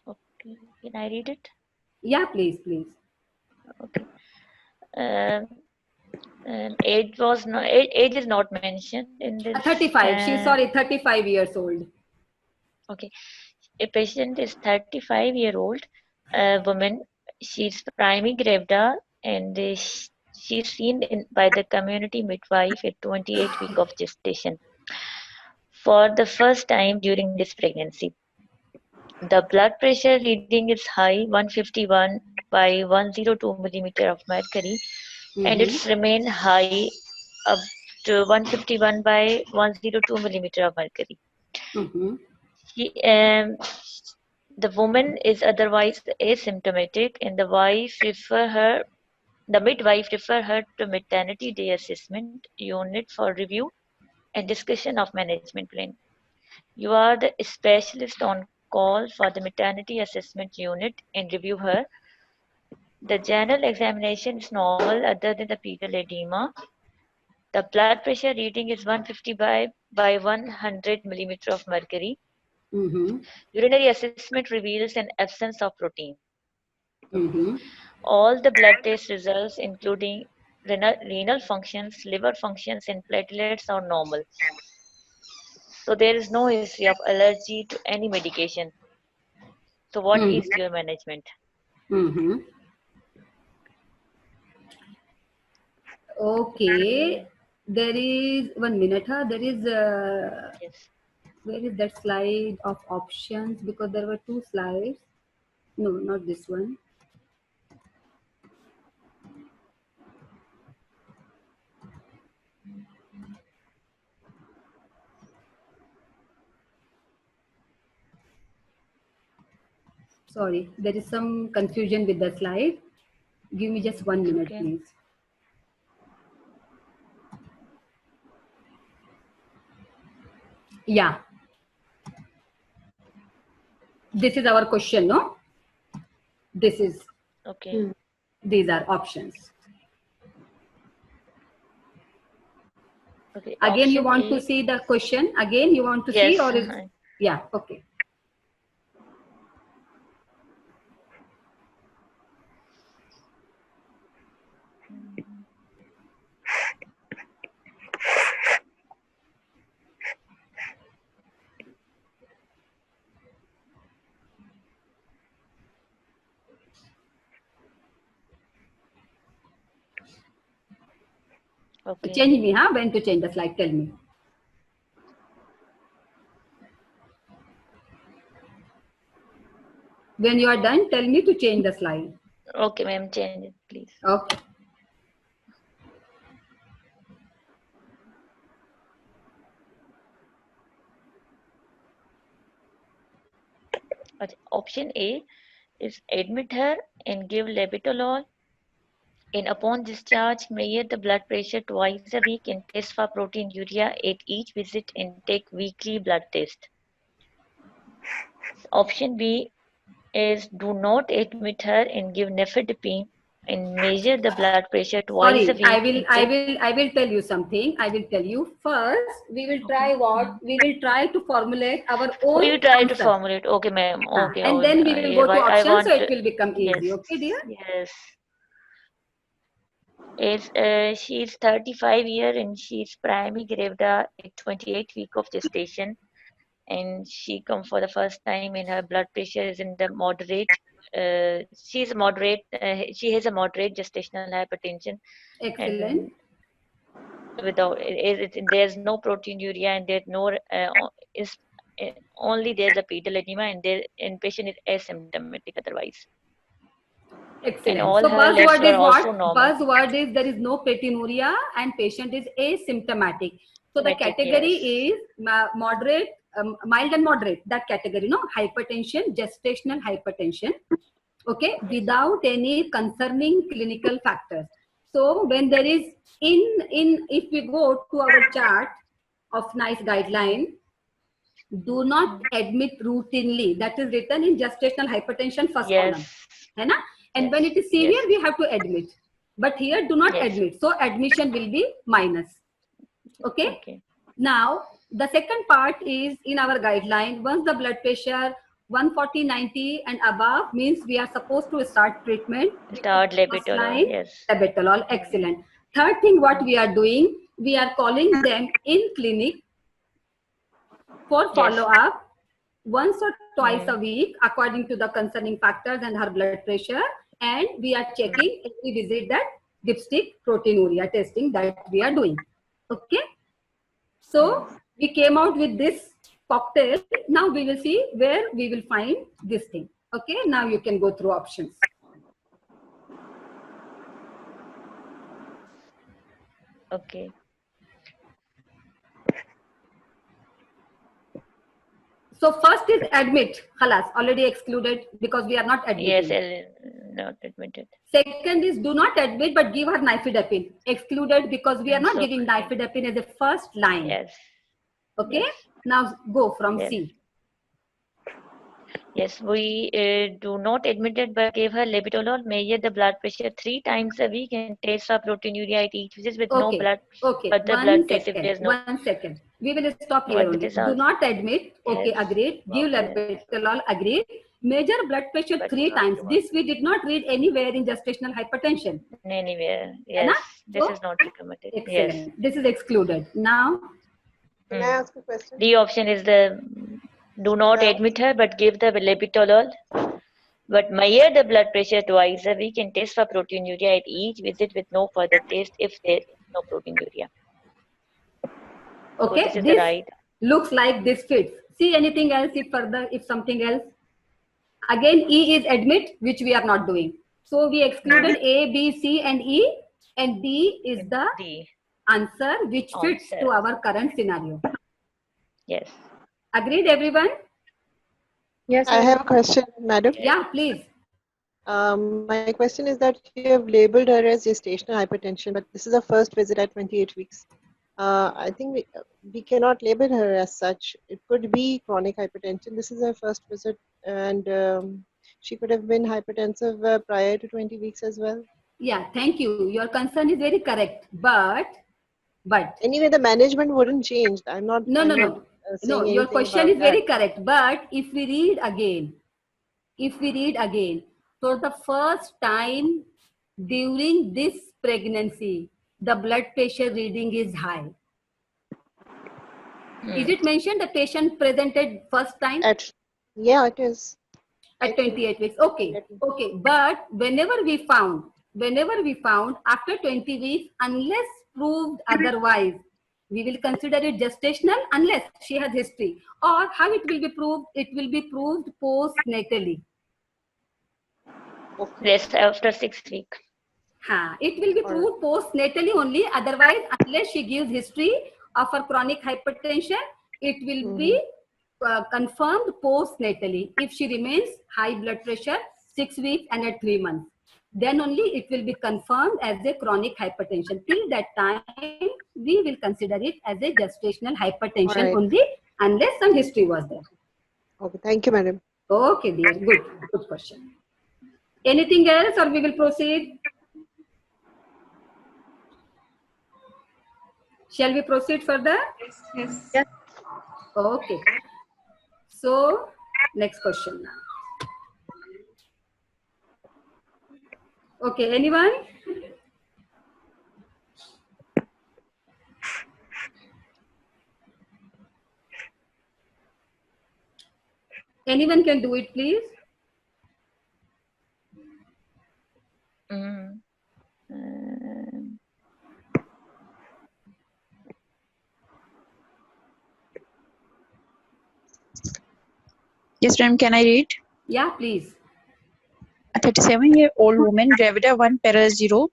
Okay, can I read it?
Yeah, please, please.
Okay. Age was not age is not mentioned in this.
35. She's sorry, 35 years old.
Okay. A patient is 35-year-old woman. She's primary gravida and she's seen by the community midwife at 28 week of gestation for the first time during this pregnancy. The blood pressure reading is high, 151 by 102 millimeter of mercury, and it's remained high up to 151 by 102 millimeter of mercury. She, the woman is otherwise asymptomatic, and the midwife refer her to maternity day assessment unit for review and discussion of management plan. You are the specialist on call for the maternity assessment unit and review her. The general examination is normal other than the pedal edema. The blood pressure reading is 150 by 100 millimeter of mercury. Urinary assessment reveals an absence of protein. All the blood test results, including renal functions, liver functions, and platelets, are normal. So there is no history of allergy to any medication. So what is your management?
Okay. There is 1 minute. Huh? There is
Yes.
where is that slide of options? Because there were 2 slides. No, not this one. Sorry, there is some confusion with the slide. Give me just 1 minute,
Okay.
please. Yeah. This is our question, no? This is,
Okay.
these are options.
Okay.
Again, you
Option
want
A.
to see the question? Again, you want to
Yes.
see, or is, yeah, okay.
Okay.
Change me, huh? When to change the slide? Tell me. When you are done, tell me to change the slide.
Okay, ma'am, change it, please.
Okay.
Okay. Option A is admit her and give labetalol. And upon discharge, measure the blood pressure twice a week and test for proteinuria at each visit and take weekly blood test. Option B is do not admit her and give nifedipine and measure the blood pressure twice a
Sorry,
week.
I will tell you something. I will tell you first. We will try what? We will try to formulate our own
We try to
answer.
formulate. Okay, ma'am. Okay.
And then we will go to options, so it will become easy.
Yes.
Okay, dear?
Yes. She is 35 years and she is primary gravida at 28 week of gestation, and she come for the first time and her blood pressure is in the moderate. she's moderate. She has a moderate gestational hypertension,
Excellent.
and without there's no proteinuria, and there's no is only there's a pedal edema, and patient is asymptomatic otherwise. And
Excellent.
all
So
her labs
buzzword
were
is what?
also normal.
Buzzword is there is no proteinuria and patient is asymptomatic. So the
Symptomatic,
category
yes.
is moderate, mild and moderate. That category, no, hypertension, gestational hypertension. Okay, without any concerning clinical factors. So when there is if we go to our chart of NICE guideline, do not admit routinely. That is written in gestational hypertension first column.
Yes.
है ना? And
Yes.
when it is severe,
Yes.
we have to admit. But here, do not
Yes.
admit. So admission will be minus. Okay?
Okay.
Now, the second part is in our guideline. Once the blood pressure 140/90 and above means we are supposed to start treatment.
Start
First
labetalol.
line,
Yes.
labetalol. Excellent. Third thing, what we are doing, we are calling them in clinic for
Yes.
follow-up once or twice a
Mm.
week according to the concerning factors and her blood pressure, and we are checking every visit that dipstick proteinuria testing that we are doing. Okay, so we came out with this cocktail. Now we will see where we will find this thing. Okay, now you can go through options.
Okay.
So first is admit. Khalas, already excluded because we are not admitting.
Yes, not admitted.
Second is do not admit but give her nifedipine. Excluded because we are not
So-
giving nifedipine as a first line.
Yes.
Okay.
Yes.
Now go from
Yes.
C.
Yes, we do not admit it, but give her labetalol, measure the blood pressure 3 times a week, and test for proteinuria at each visit with no
Okay.
blood.
Okay.
Further
One
blood test if
second.
there's no.
1 second. We will stop
What
here
the
only.
result?
Do not admit. Okay.
Yes.
Agreed. Give labetalol. Agreed. Measure blood pressure
But
3 times. This we did not read anywhere in gestational hypertension.
Anywhere.
Hai na?
Yes. This
So,
is not recommended.
excellent.
Yes.
This is excluded. Now,
Can I ask a question?
D option is the do not admit her, but give the labetalol. But measure the blood pressure twice a week and test for proteinuria at each visit with no further test if there is no proteinuria. So
okay.
this is the
This
right.
looks like this fits. See anything else if further, if something else. Again, E is admit, which we are not doing. So we excluded A, B, C and E, and D is the
D.
answer which fits
Answer.
to our current scenario.
Yes.
Agreed, everyone?
Yes,
I have a question, madam.
Yeah, please.
My question is that you have labeled her as gestational hypertension, but this is her first visit at 28 weeks. I think we cannot label her as such. It could be chronic hypertension. This is her first visit, and she could have been hypertensive prior to 20 weeks as well.
Yeah, thank you. Your concern is very correct. But
Anyway, the management wouldn't change. I'm not.
no,
I'm
no,
not,
no.
saying
No, your
anything
question
about
is very
that.
correct. But if we read again, for the first time during this pregnancy, the blood pressure reading is high. Is it mentioned the patient presented first time
Yeah, it is.
at 28 weeks? Okay, okay. But whenever we found after 20 weeks, unless proved otherwise, we will consider it gestational unless she has history. Or how it will be proved? It will be proved postnatally.
Yes, after 6 weeks.
It will be proved postnatally only. Otherwise, unless she gives history of her chronic hypertension, it will be confirmed postnatally. If she remains high blood pressure 6 weeks and at 3 months, then only it will be confirmed as a chronic hypertension. Till that time, we will consider it as a gestational hypertension only, unless some history was there.
Okay, thank you, madam.
Okay, dear. Good question. Anything else, or we will proceed? Shall we proceed further?
Yes, yes.
Okay. So, next question now. Okay, anyone? Anyone can do it, please.
Mm. Um,
Yes, ma'am, can I read?
Yeah, please.
A 37-year-old woman, gravida 1 para 0,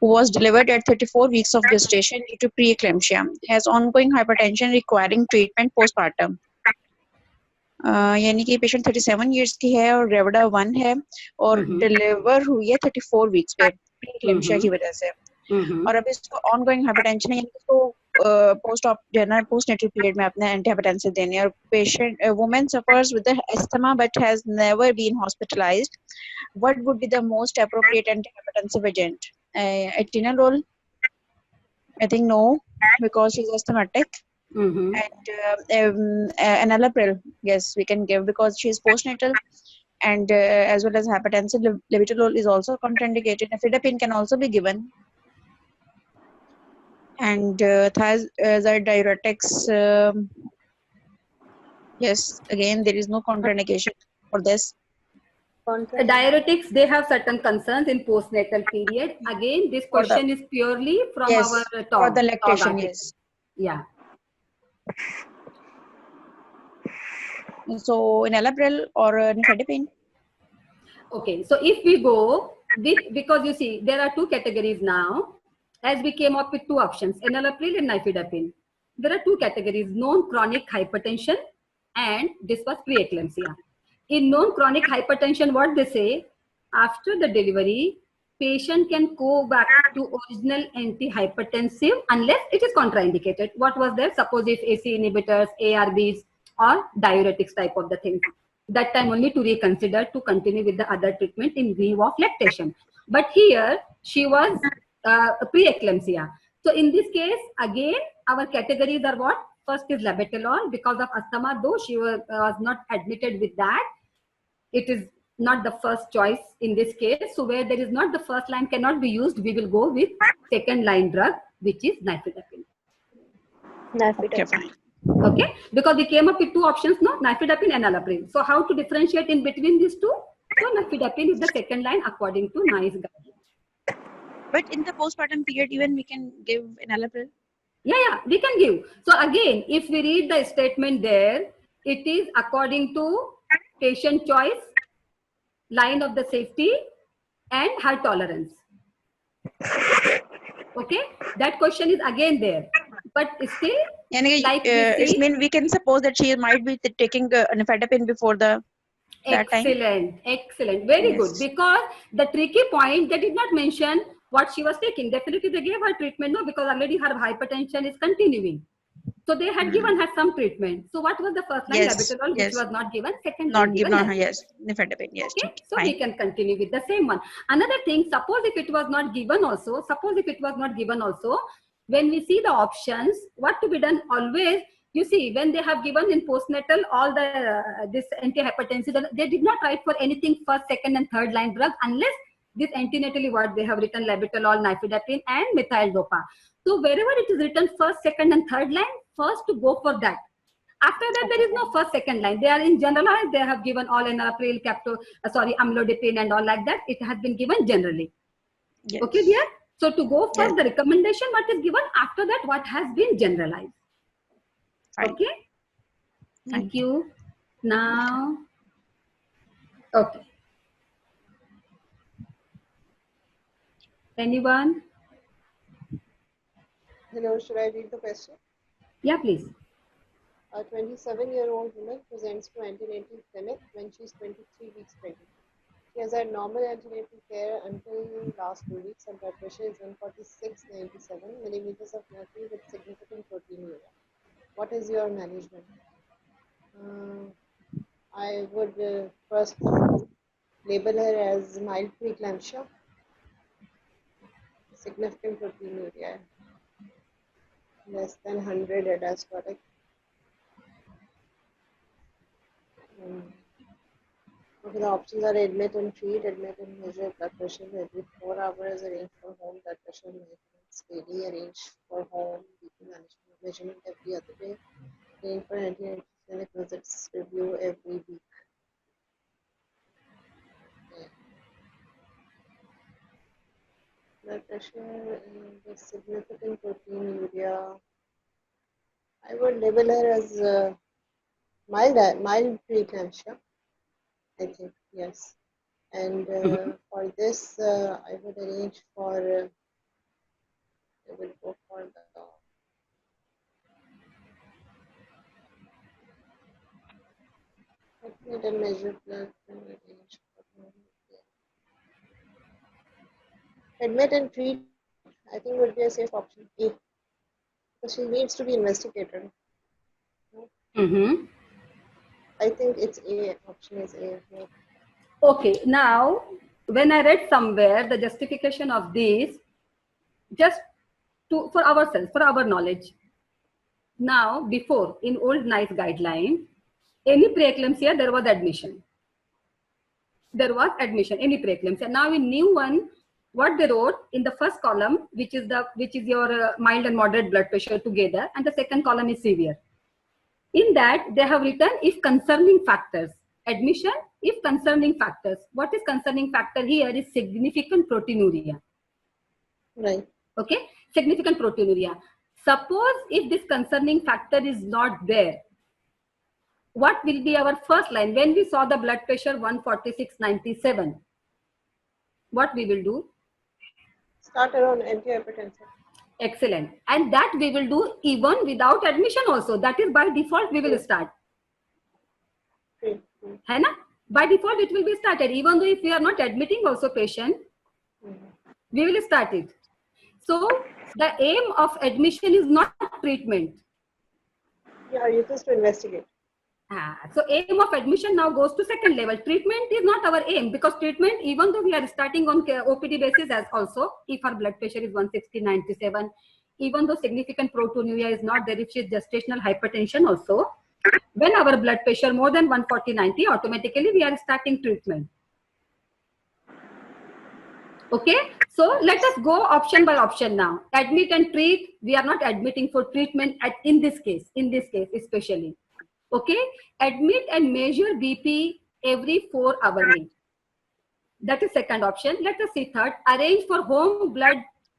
who was delivered at 34 weeks of gestation due to preeclampsia, has ongoing hypertension requiring treatment postpartum. यानी कि patient 37 years की है और gravida 1 है और deliver हुई है 34 weeks पे प्रीक्लेम्शिया की वजह से और अब इसको ऑनगोइंग हाइपरटेंशन है यानी कि इसको पोस्ट ऑप जो है ना पोस्ट नेटल पीरियड में अपने एंटी हाइपरटेंसिव देने और patient woman suffers with asthma but has never been hospitalised what would be the most appropriate anti hypertensive agent atenolol I think no because she's asthmatic and enalapril yes we can give because she is postnatal and as well as hypertensive levodopa is also contraindicated nifedipine can also be given and thiazide diuretics yes again there is no contraindication for this
Diuretics, they have certain concerns in postnatal period. Again, this
For the-
question is purely from
yes
our
for
talk.
the lactation
article.
yes
Yeah.
so enalapril or nifedipine
Okay. So if we go with, because you see, there are two categories now. As we came up with two options, enalapril and nifedipine. There are two categories: known chronic hypertension, and this was preeclampsia. In known chronic hypertension, what they say, after the delivery, patient can go back to original antihypertensive unless it is contraindicated. What was there? Suppose if AC inhibitors, ARBs, or diuretics type of the things. That time only to reconsider to continue with the other treatment in view of lactation. But here she was preeclampsia. So in this case, again, our categories are what? First is labetalol because of asthma, though she was not admitted with that. It is not the first choice in this case. So where there is not the first line cannot be used, we will go with second line drug, which is nifedipine.
okay fine
Okay, because we came up with two options, no, nifedipine and enalapril. So how to differentiate in between these two? So nifedipine is the second line according to NICE guidelines.
but in the postpartum period even we can give enalapril
Yeah, we can give. So again, if we read the statement there, it is according to patient choice, line of the safety, and her tolerance. Okay, that question is again there, but still,
yani
like we
it
see,
mean we can suppose that she might be taking nifedipine before the that time
excellent, very good.
yes
Because the tricky point, they did not mention what she was taking. Definitely they gave her treatment, no, because already her hypertension is continuing. So they had given her some treatment. So what was the first line?
yes
Labetalol, which
yes
was not given. Second
not
line
given
given.
on her yes nifedipine yes
Okay, so
fine
we can continue with the same one. Another thing, suppose if it was not given also, when we see the options, what to be done always, you see, when they have given in postnatal all the this antihypertensive, they did not write for anything first, second, and third line drug unless this antenatally what they have written labetalol, nifedipine, and methyl dopa. So wherever it is written first, second, and third line, first to go for that. After that, there is no first, second line. They are in generalized. They have given all enalapril, amlodipine, and all like that. It has been given generally.
yes
Okay, dear. So to go for
Yes.
the recommendation, what is given after that, what has been generalized.
Fine.
Okay. Thank you. Now, okay. Anyone?
Hello, should I read the question?
Yeah, please.
A 27-year-old woman presents to antenatal clinic when she's 23 weeks pregnant. She has had normal antenatal care until last 2 weeks and blood pressure is 146/97 millimeters of mercury with significant proteinuria. What is your management? I would first label her as mild preeclampsia, significant proteinuria, less than 100 at diastolic. Okay, the options are admit and treat, admit and measure blood pressure every 4 hours, arrange for home blood pressure maintenance daily, arrange for home BP management measurement every other day, arrange for anti-clinic visits review every week. Yeah. pressure and the significant proteinuria. I would label her as mild preeclampsia, I think, yes. And for this, I would arrange for, I will go for the admit and measure blood and arrange for admit and treat, I think would be a safe option. A, because she needs to be investigated.
Mm-hmm.
I think it's A, option is A. Yeah.
Okay, now when I read somewhere the justification of this, just for ourselves, for our knowledge. Now, before in old NICE guideline, any preeclampsia there was admission. There was admission, any preeclampsia. Now in new one, what they wrote in the first column, which is your mild and moderate blood pressure together, and the second column is severe. In that, they have written if concerning factors. Admission, if concerning factors. What is concerning factor here is significant proteinuria.
Right.
Okay, significant proteinuria. Suppose if this concerning factor is not there, what will be our first line? When we saw the blood pressure 146/97, what we will do?
Start around antihypertensive.
Excellent. And that we will do even without admission also. That is by default we will start.
Great.
Hai na? By default it will be started. Even though if we are not admitting also patient, we will start it. So the aim of admission is not treatment.
Yeah, you just to investigate.
So aim of admission now goes to second level. Treatment is not our aim, because treatment, even though we are starting on OPD basis as also, if our blood pressure is 160/97, even though significant proteinuria is not there, if she is gestational hypertension also, when our blood pressure more than 140/90, automatically we are starting treatment. Okay, so let us go option by option now. Admit and treat. We are not admitting for treatment in this case especially. Okay, admit and measure BP every 4 hourly. That is second option. Let us see third. Arrange for home blood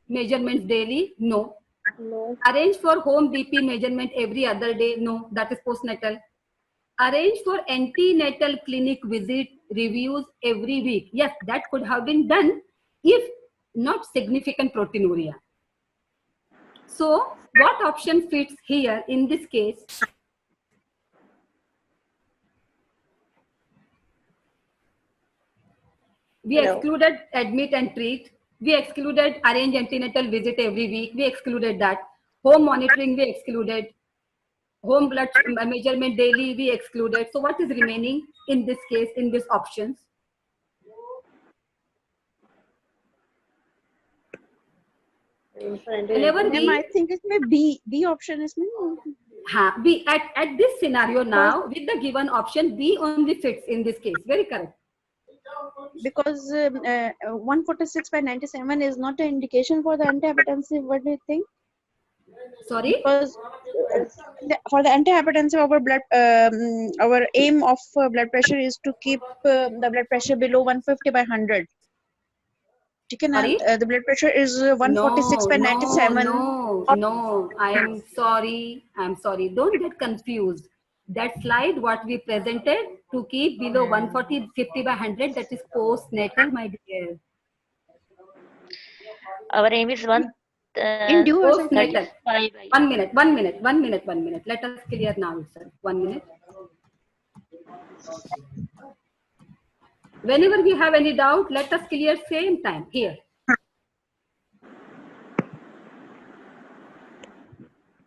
measurements daily. No.
No.
Arrange for home BP measurement every other day. No. That is postnatal. Arrange for antenatal clinic visit reviews every week. Yes, that could have been done if not significant proteinuria. So what option fits here in this case? We excluded admit and treat. We excluded arrange antenatal visit every week. We excluded that. Home monitoring we excluded. Home blood measurement daily we excluded. So what is remaining in this case, in these options? Whenever we,
I think it's maybe B option is
we at this scenario now, with the given option, B only fits in this case. Very correct.
Because 146/97 is not an indication for the antihypertensive. What do you think?
Sorry?
Because for the antihypertensive, our aim of blood pressure is to keep the blood pressure below 150/100.
Sorry?
The blood pressure is 146/97.
No, I am sorry. Don't get confused. That slide, what we presented to keep below 140/50/100, that is postnatal, my dear.
Our aim is
postnatal.
35.
1 minute. Let us clear now itself. 1 minute. Whenever we have any doubt, let us clear same time here.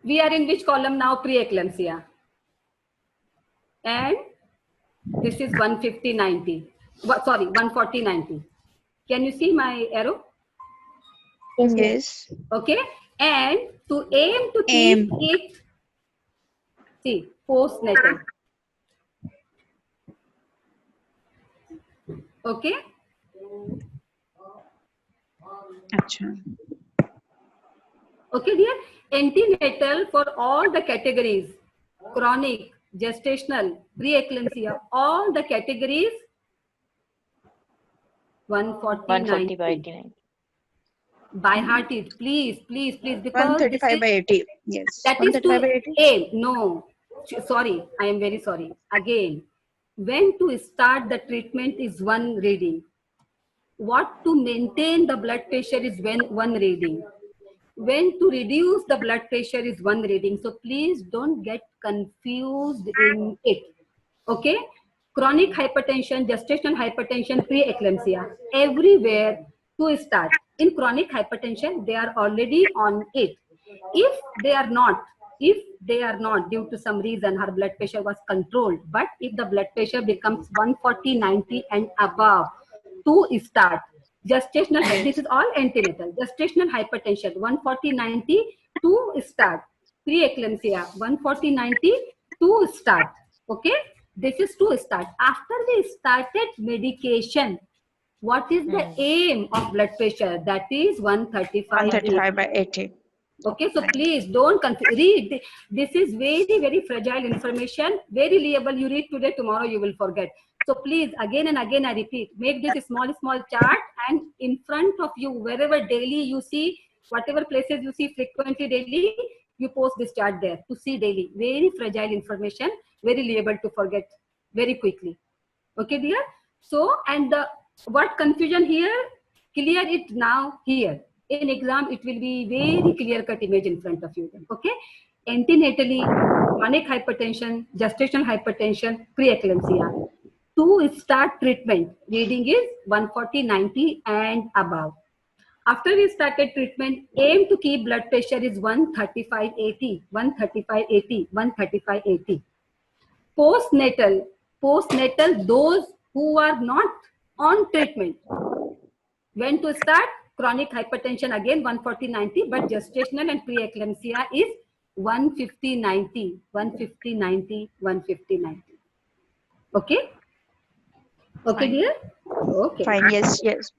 We are in which column now? Preeclampsia. And this is 150/90. Sorry, 140/90. Can you see my arrow?
Yes.
Okay. And to aim to keep it, see, postnatal. Okay.
Achha.
Okay, dear. Antenatal for all the categories: chronic, gestational, preeclampsia, all the categories 140/90. By heart it, please, please, please, because this
135
is,
by 80. Yes.
that is
135 by
to
80.
aim. No, sorry, I am very sorry. Again, when to start the treatment is one reading. What to maintain the blood pressure is one reading. When to reduce the blood pressure is one reading. So please don't get confused in it. Okay? Chronic hypertension, gestational hypertension, preeclampsia, everywhere to start. In chronic hypertension, they are already on it. If they are not due to some reason her blood pressure was controlled, but if the blood pressure becomes 140/90 and above, to start. Gestational, this is all antenatal. Gestational hypertension, 140/90 to start. Preeclampsia, 140/90 to start. Okay? This is to start. After we started medication, what is the aim of blood pressure? That is 135.
135 by 80.
Okay, so please don't read. This is very, very fragile information, very liable. You read today, tomorrow you will forget. So please, again and again, I repeat, make this small chart, and in front of you, wherever daily you see, whatever places you see frequently daily, you post this chart there to see daily. Very fragile information, very liable to forget very quickly. Okay, dear? So, and what confusion here? Clear it now here. In exam, it will be very clear-cut image in front of you. Okay? Antenatally, chronic hypertension, gestational hypertension, preeclampsia. To start treatment, reading is 140/90 and above. After we started treatment, aim to keep blood pressure is 135/80, 135/80, 135/80. Postnatal, those who are not on treatment. When to start? Chronic hypertension, again 140/90, but gestational and preeclampsia is 150/90, 150/90, 150/90. Okay? Okay,
Fine.
dear? Okay.
Fine. Yes. Yes.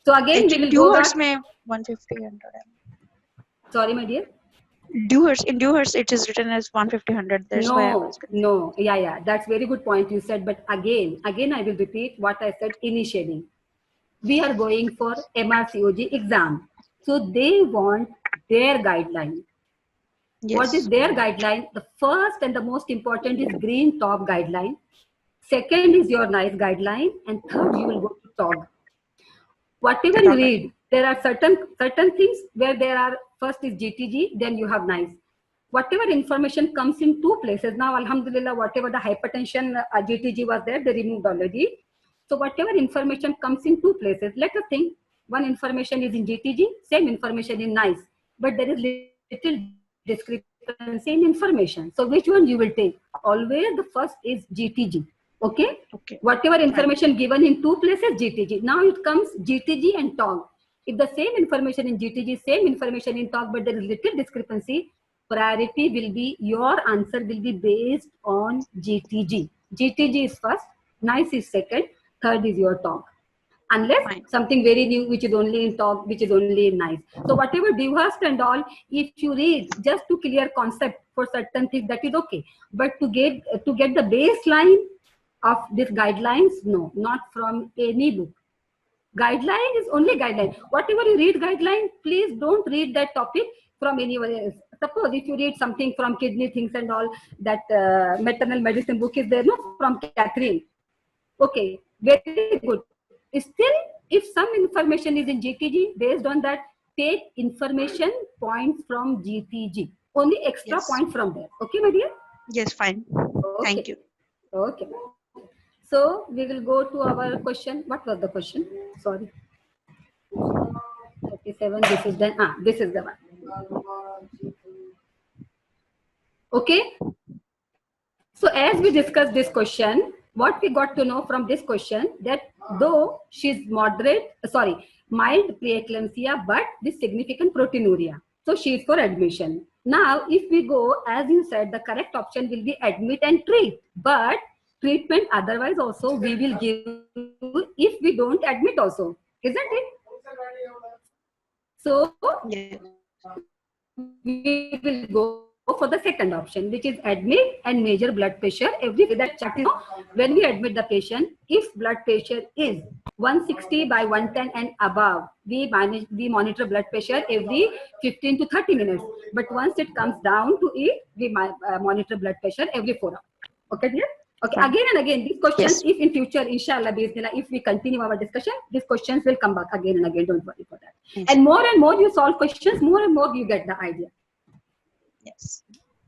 So again, we will go
Dewhurst
back.
may 150 100.
Sorry, my dear.
Dewhurst, in Dewhurst it is written as 150 100. That's why I was confused.
No. Yeah. That's very good point you said. But again, I will repeat what I said initially. We are going for MRCOG exam. So they want their guideline.
Yes.
What is their guideline? The first and the most important is green top guideline. Second is your NICE guideline. And third, you will go to TOG. Whatever you read, there are certain things where there are, first is GTG, then you have NICE. Whatever information comes in two places. Now, alhamdulillah, whatever the hypertension GTG was there, they removed already. So whatever information comes in two places, let us think one information is in GTG, same information in NICE, but there is little discrepancy in information. So which one you will take? Always the first is GTG. Okay?
Okay.
Whatever information given in two places, GTG. Now it comes GTG and TOG. If the same information in GTG, same information in TOG, but there is little discrepancy, priority will be, your answer will be based on GTG. GTG is first, NICE is second, third is your TOG. Unless something very new, which is only in TOG, which is only in NICE. So whatever Dewhurst and all, if you read just to clear concept for certain things, that is okay. But to get the baseline of these guidelines, no, not from any book. Guideline is only guideline. Whatever you read guideline, please don't read that topic from anywhere else. Suppose if you read something from kidney things and all, that maternal medicine book is there, no, from Catherine. Okay, very good. Still, if some information is in GTG, based on that, take information points from GTG. Only extra point from there. Okay, my dear?
Yes, fine.
Okay.
Thank you.
Okay. So we will go to our question. What was the question? Sorry. 37. This is then. This is the one. Okay. So as we discussed this question, what we got to know from this question, that though she's mild preeclampsia, but with significant proteinuria, so she is for admission. Now, if we go, as you said, the correct option will be admit and treat, but treatment otherwise also we will give if we don't admit also, isn't it? So
Yes.
we will go for the second option, which is admit and measure blood pressure every day. That chart is when we admit the patient, if blood pressure is 160 by 110 and above, we monitor blood pressure every 15 to 30 minutes. But once it comes down to it, we monitor blood pressure every 4 hours. Okay, dear? Okay,
Fine.
again and again, these questions,
Yes.
if in future, inshallah, if we continue our discussion, these questions will come back again and again. Don't worry for that.
Yes.
And more you solve questions, more and more you get the idea.
Yes.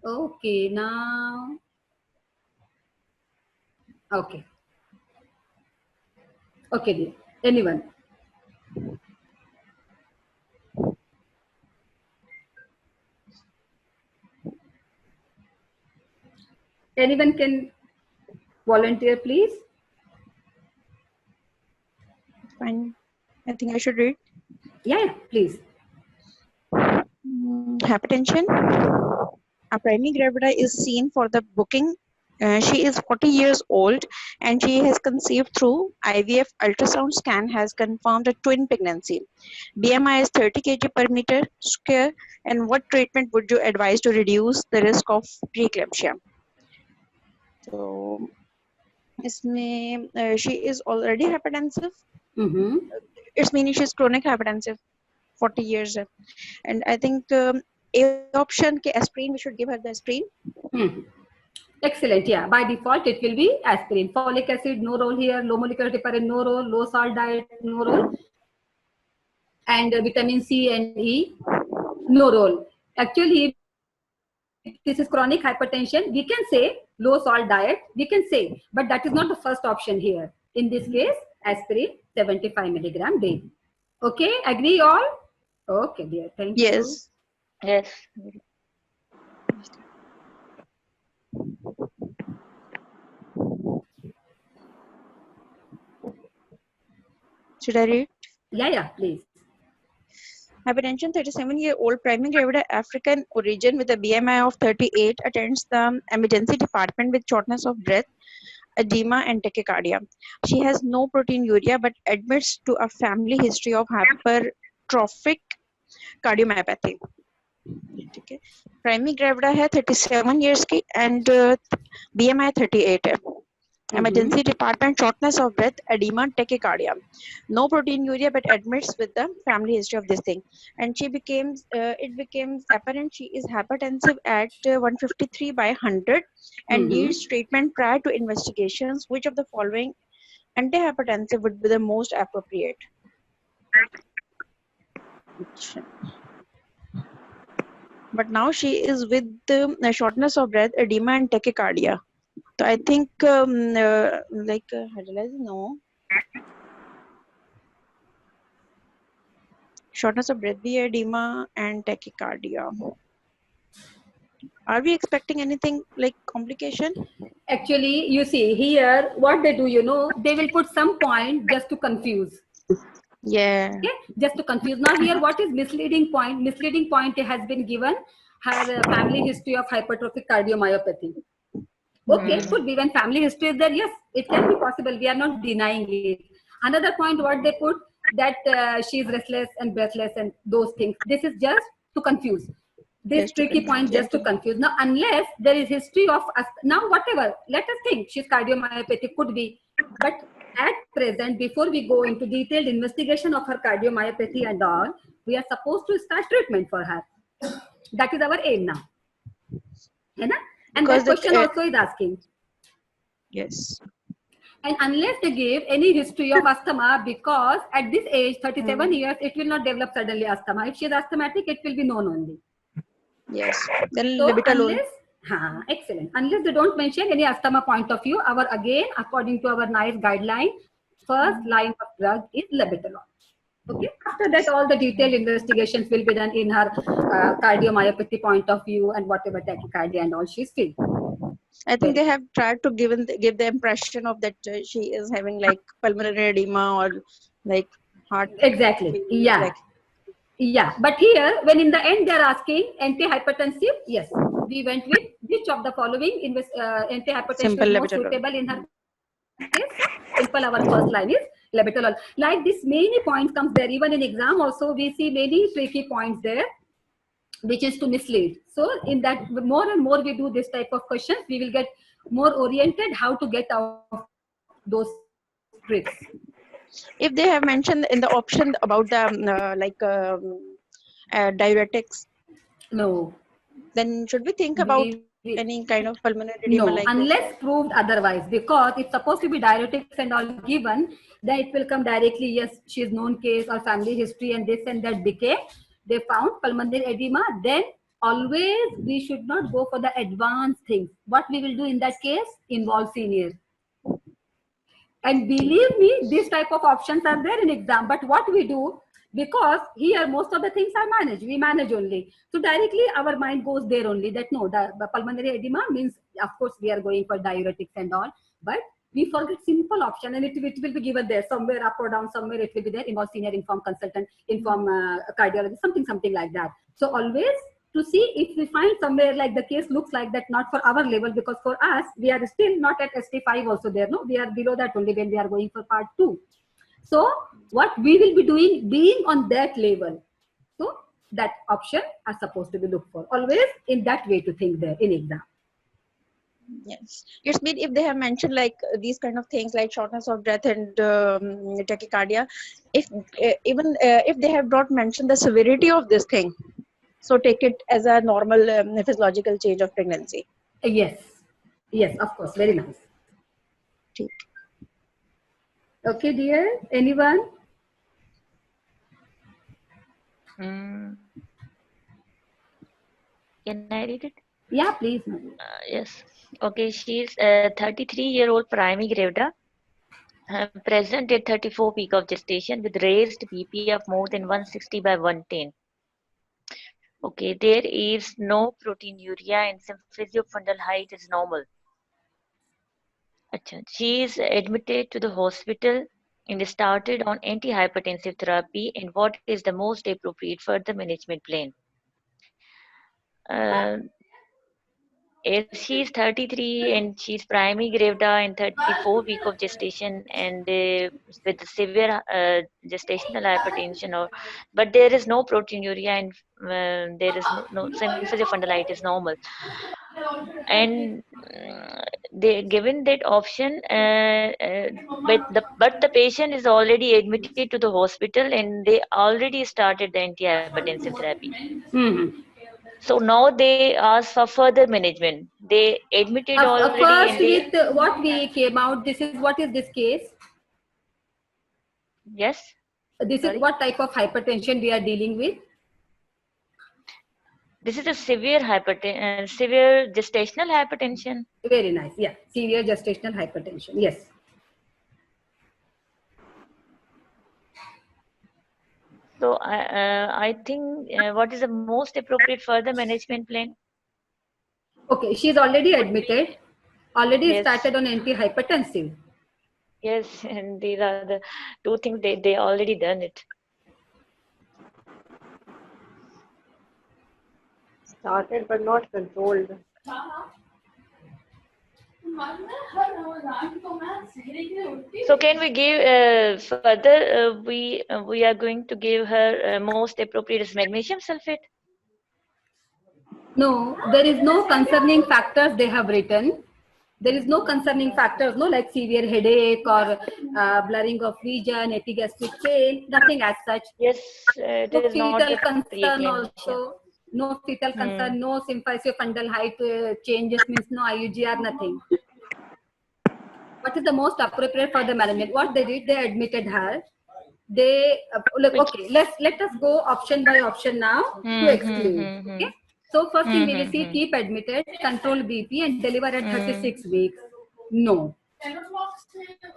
Okay, now. Okay. Okay, dear. Anyone? Anyone can volunteer, please?
Fine. I think I should read.
Yeah, please.
Hypertension. A primary gravida is seen for the booking. She is 40 years old and she has conceived through IVF. Ultrasound scan has confirmed a twin pregnancy. BMI is 30 kg per meter square. And what treatment would you advise to reduce the risk of preeclampsia? So, she is already hypertensive.
Mm-hmm.
It's meaning she's chronic hypertensive, 40 years. And I think A option, aspirin, we should give her the aspirin.
Excellent. Yeah, by default it will be aspirin. Folic acid, no role here. Low molecular heparin, no role. Low salt diet, no role. And vitamin C and E, no role. Actually, if this is chronic hypertension, we can say low salt diet, we can say, but that is not the first option here. In this case, aspirin 75 milligram daily. Okay, agree all? Okay, dear. Thank you.
Yes.
Yes.
Should I read?
Yeah, please.
Hypertension, 37-year-old primary gravida, African origin with a BMI of 38, attends the emergency department with shortness of breath, edema and tachycardia. She has no proteinuria but admits to a family history of hypertrophic cardiomyopathy. Okay. Primary gravida है 37 years की and BMI 38 है. Emergency department, shortness of breath, edema, tachycardia. No proteinuria but admits with the family history of this thing. And it became apparent she is hypertensive at 153 by 100 and needs treatment prior to investigations. Which of the following antihypertensive would be the most appropriate? But now she is with shortness of breath, edema and tachycardia. So I think no. Shortness of breath, edema and tachycardia. Are we expecting anything like complication?
Actually, you see here, what they do, they will put some point just to confuse.
Yeah.
Okay, just to confuse. Now here, what is misleading point? Misleading point has been given her family history of hypertrophic cardiomyopathy. Okay, it could be when family history is there. Yes, it can be possible. We are not denying it. Another point, what they put, that she is restless and breathless and those things. This is just to confuse. This tricky point just to confuse. Now, unless there is history of now whatever, let us think she's cardiomyopathy, could be. But at present, before we go into detailed investigation of her cardiomyopathy and all, we are supposed to start treatment for her. That is our aim now. And that question also is asking.
Yes.
And unless they give any history of asthma, because at this age, 37 years, it will not develop suddenly asthma. If she is asthmatic, it will be known only.
Yes. Then
So
Labetalol.
Excellent. Unless they don't mention any asthma point of view, again, according to our NICE guideline, first line of drug is Labetalol. Okay. After that, all the detailed investigations will be done in her cardiomyopathy point of view and whatever tachycardia and all she's feeling.
I think they have tried to give the impression of that she is having like pulmonary edema or like heart.
Exactly. Yeah. Yeah. But here, when in the end they are asking antihypertensive, yes, we went with which of the following antihypertensive is most suitable in her case. Simple. Our first line is Labetalol. Like this, many points comes there. Even in exam also, we see many tricky points there, which is to mislead. So in that, more and more we do this type of questions, we will get more oriented how to get out of those tricks.
If they have mentioned in the option about the diuretics,
No.
then should we think about any kind of pulmonary edema
No,
like
unless
this?
proved otherwise, because it's supposed to be diuretics and all given, then it will come directly, yes, she is known case or family history and this and that decay. They found pulmonary edema, then always we should not go for the advanced things. What we will do in that case involve senior. And believe me, this type of options are there in exam. But what we do, because here most of the things are managed, we manage only. So directly our mind goes there only that no, the pulmonary edema means, of course, we are going for diuretics and all. But we forget simple option and it will be given there somewhere up or down, somewhere it will be there, inform senior, inform consultant, inform cardiologist, something like that. So always to see if we find somewhere like the case looks like that, not for our level, because for us, we are still not at ST5 also there, no, we are below that only when we are going for part 2. So what we will be doing, being on that level, so that option are supposed to be looked for, always in that way to think there in exam.
Yes, it's been if they have mentioned like these kind of things like shortness of breath and tachycardia, if even if they have not mentioned the severity of this thing, so take it as a normal physiological change of pregnancy.
Yes, yes, of course, very nice. Okay, dear, anyone?
Can I read it?
Yeah, please.
Yes. Okay, she's a 33-year-old primary gravida, present at 34 week of gestation with raised BP of more than 160 by 110. Okay, there is no proteinuria and some physiofundal height is normal. Achha, she is admitted to the hospital and started on antihypertensive therapy. And what is the most appropriate for the management plan? As she is 33 and she's primary gravida in 34 week of gestation and with severe gestational hypertension, but there is no proteinuria and there is no symphysiophyndalitis normal. And they given that option, but the patient is already admitted to the hospital and they already started the antihypertensive therapy.
Mm-hmm.
So now they ask for further management. They admitted already.
First,
and they,
with what we came out, this is what is this case?
Yes.
This
Sorry?
is what type of hypertension we are dealing with?
This is a severe severe gestational hypertension.
Very nice. Yeah, severe gestational hypertension. Yes.
So I think what is the most appropriate further management plan?
Okay, she is already admitted, already
Yes.
started on antihypertensive.
Yes, and these are the two things they already done it.
Started but not controlled.
So can we give further? We are going to give her most appropriate is magnesium sulfate.
No, there is no concerning factors they have written. There is no concerning factors, no, like severe headache or blurring of vision, epigastric pain, nothing as such.
Yes, it
No
is not
fetal
the
concern
preeclampsia.
also. No fetal concern, no symphysiofundal height changes, means no IUGR, nothing. What is the most appropriate for the management? What they did, they admitted her. They look, okay. Let us go option by option now to explain. Okay. So first thing we will see, keep admitted, control BP, and deliver at 36 weeks. No.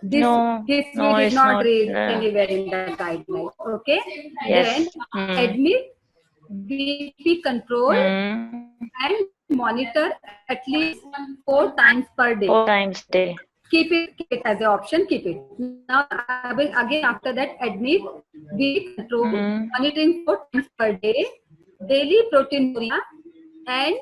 This history is not raised anywhere in the guidelines. Okay.
Yes.
Then admit, BP control, and monitor at least 4 times per day.
4 times a day.
Keep it as an option, keep it. Now, I will again after that admit, BP control, monitoring 4 times per day, daily proteinuria, and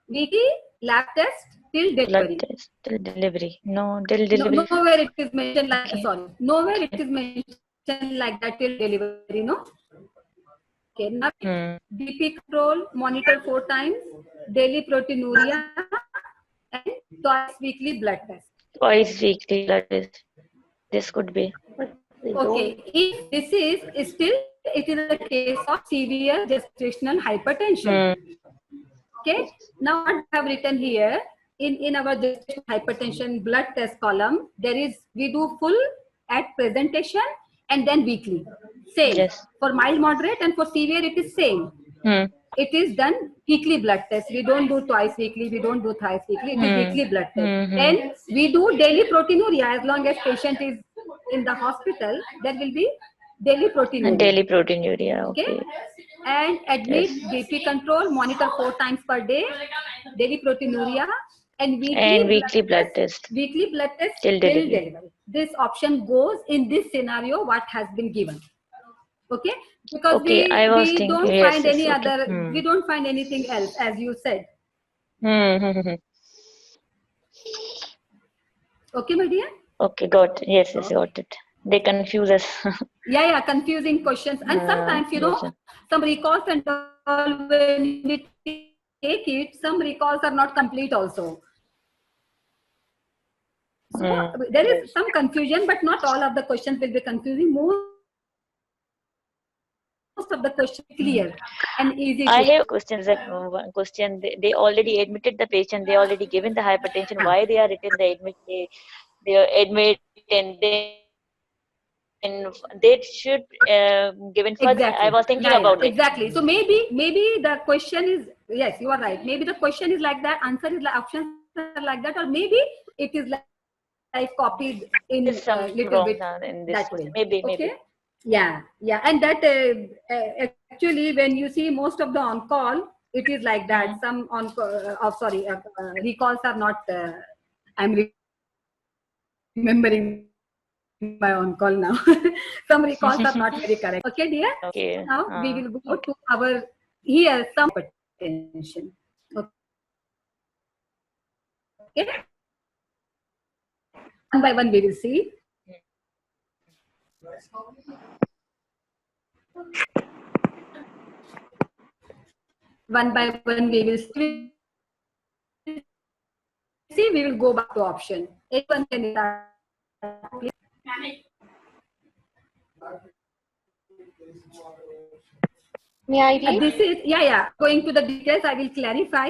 weekly lab test till delivery.
Blood test till delivery. No, till delivery.
Nowhere it is mentioned like, sorry, nowhere it is mentioned like that till delivery, no? Okay, now BP control, monitor 4 times, daily proteinuria, and twice weekly blood test.
Twice weekly blood test. This could be.
Okay, if this is still, it is a case of severe gestational hypertension. Okay, now what I have written here in our gestational hypertension blood test column, there is, we do full at presentation and then weekly. Same.
Yes.
For mild, moderate, and for severe, it is same.
Hmm.
It is done weekly blood test. We don't do twice weekly, we don't do thrice weekly, it is weekly blood test. Then we do daily proteinuria. As long as patient is in the hospital, there will be daily proteinuria.
Daily proteinuria. Okay.
And admit, BP control, monitor 4 times per day, daily proteinuria, and weekly
blood test.
Weekly blood test
Till delivery.
delivery. This option goes in this scenario what has been given. Okay, because
Okay, I was
we
thinking,
don't
yes,
find
yes,
any
okay.
other, we don't find anything else, as you said. Okay, my dear?
Okay, got it. Yes, yes, got it. They confuse us.
Yeah, confusing questions. And sometimes, you know, some recalls and all, when we take it, some recalls are not complete also. So there is some confusion, but not all of the questions will be confusing. Most of the questions clear and easy.
I have questions. Like one question, they already admitted the patient. They already given the hypertension. Why they are written the admit? They are admit, and they should given further.
Exactly.
I was thinking about it.
Exactly. So maybe the question is, yes, you are right. Maybe the question is like that, answer is like, options are like that, or maybe it is like copied in
There's some
little
wrong
bit
in this
that
question.
way.
Maybe.
Yeah, and that actually, when you see most of the on call, it is like that. Some on recalls are not. I'm remembering my on call now. Some recalls are not very correct. Okay, dear.
Okay.
Now we will go to our here some hypertension. Okay. One by one we will see. One by one we will see. We will go back to option. Anyone can start.
May I read?
This is going to the details. I will clarify.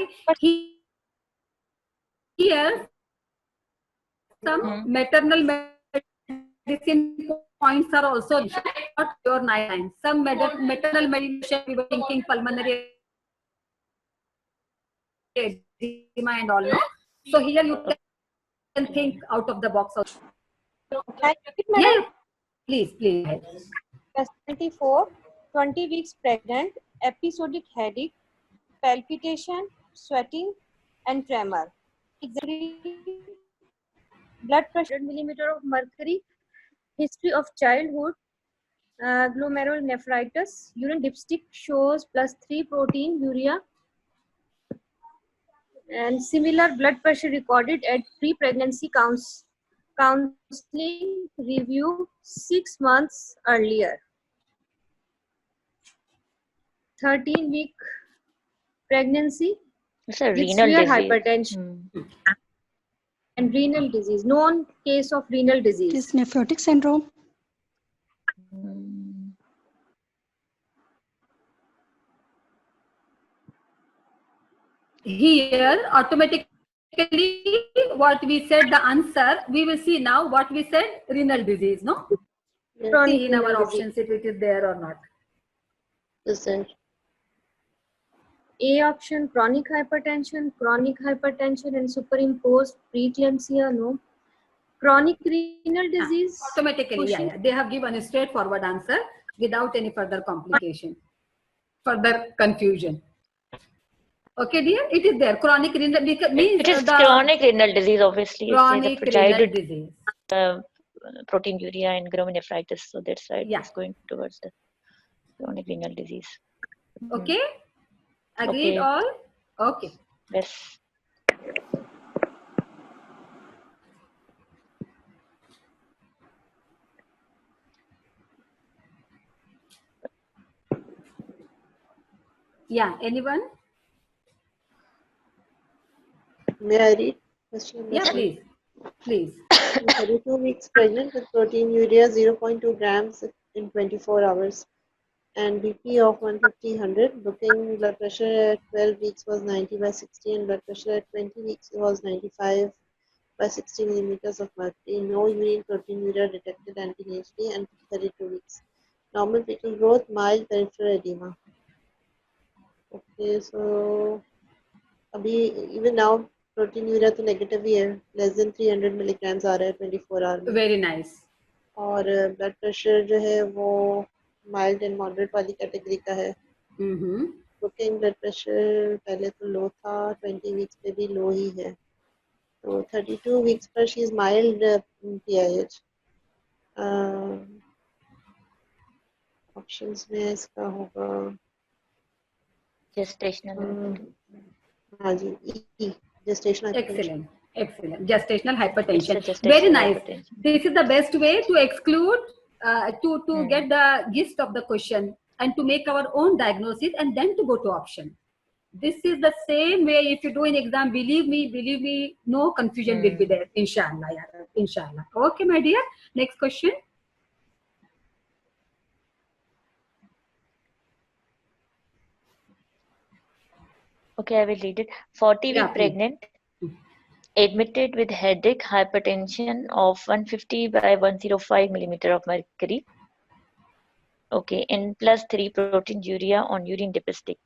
Here some maternal medicine points are also not pure 9. Some maternal medication, we were thinking pulmonary edema and all. No? So here you can think out of the box also. Yeah, please.
24, 20 weeks pregnant, episodic headache, palpitation, sweating, and tremor. Exactly. Blood pressure, 100 millimeter of mercury, history of childhood, glomerulonephritis, urine dipstick shows +3 proteinuria, and similar blood pressure recorded at pre-pregnancy counseling review 6 months earlier. 13-week pregnancy
It's a
with
renal
severe
disease.
hypertension and renal disease, known case of renal disease.
Is nephrotic syndrome?
Here automatically what we said, the answer we will see now. What we said, renal disease, no?
Chronic
See in our
renal
options if it is there or not.
A option, chronic hypertension and superimposed preeclampsia, no. Chronic renal disease.
Automatically, they have given a straightforward answer without any further complication, further confusion. Okay, dear, it is there. Chronic renal means
it is chronic renal disease, obviously.
Chronic
it's
renal disease.
Proteinuria and glomerulonephritis, so that's why it's going towards the chronic renal disease.
Okay, agreed all? Okay.
Yes.
Yeah,
anyone?
May I read?
Yeah, please.
32 weeks pregnant with proteinuria 0.2 grams in 24 hours and BP of 150/100. Booking blood pressure at 12 weeks was 90/60 and blood pressure at 20 weeks was 95/60 millimeters of mercury. No urine proteinuria detected antenatal and 32 weeks. Normal fetal growth, mild peripheral edema. Okay, so अभी even now proteinuria तो negative ही है, less than 300 milligrams आ रहा है 24 hour में.
Very nice.
और blood pressure जो है वो mild and moderate वाली category का है. Booking blood pressure पहले तो low था, 20 weeks पे भी low ही है. तो 32 weeks पर she is mild PIH. Options में इसका होगा
Gestational.
हाँ जी E gestational hypertension.
Excellent. Gestational hypertension.
It's a gestational
Very nice.
hypertension.
This is the best way to exclude, to get the gist of the question and to make our own diagnosis and then to go to option. This is the same way if you do in exam. Believe me, no confusion will be there. Inshallah, yaar. Inshallah. Okay, my dear. Next question.
Okay, I will read it. 40-week pregnant, admitted with headache, hypertension of 150/105 millimeter of mercury. Okay, and +3 proteinuria on urine dipstick.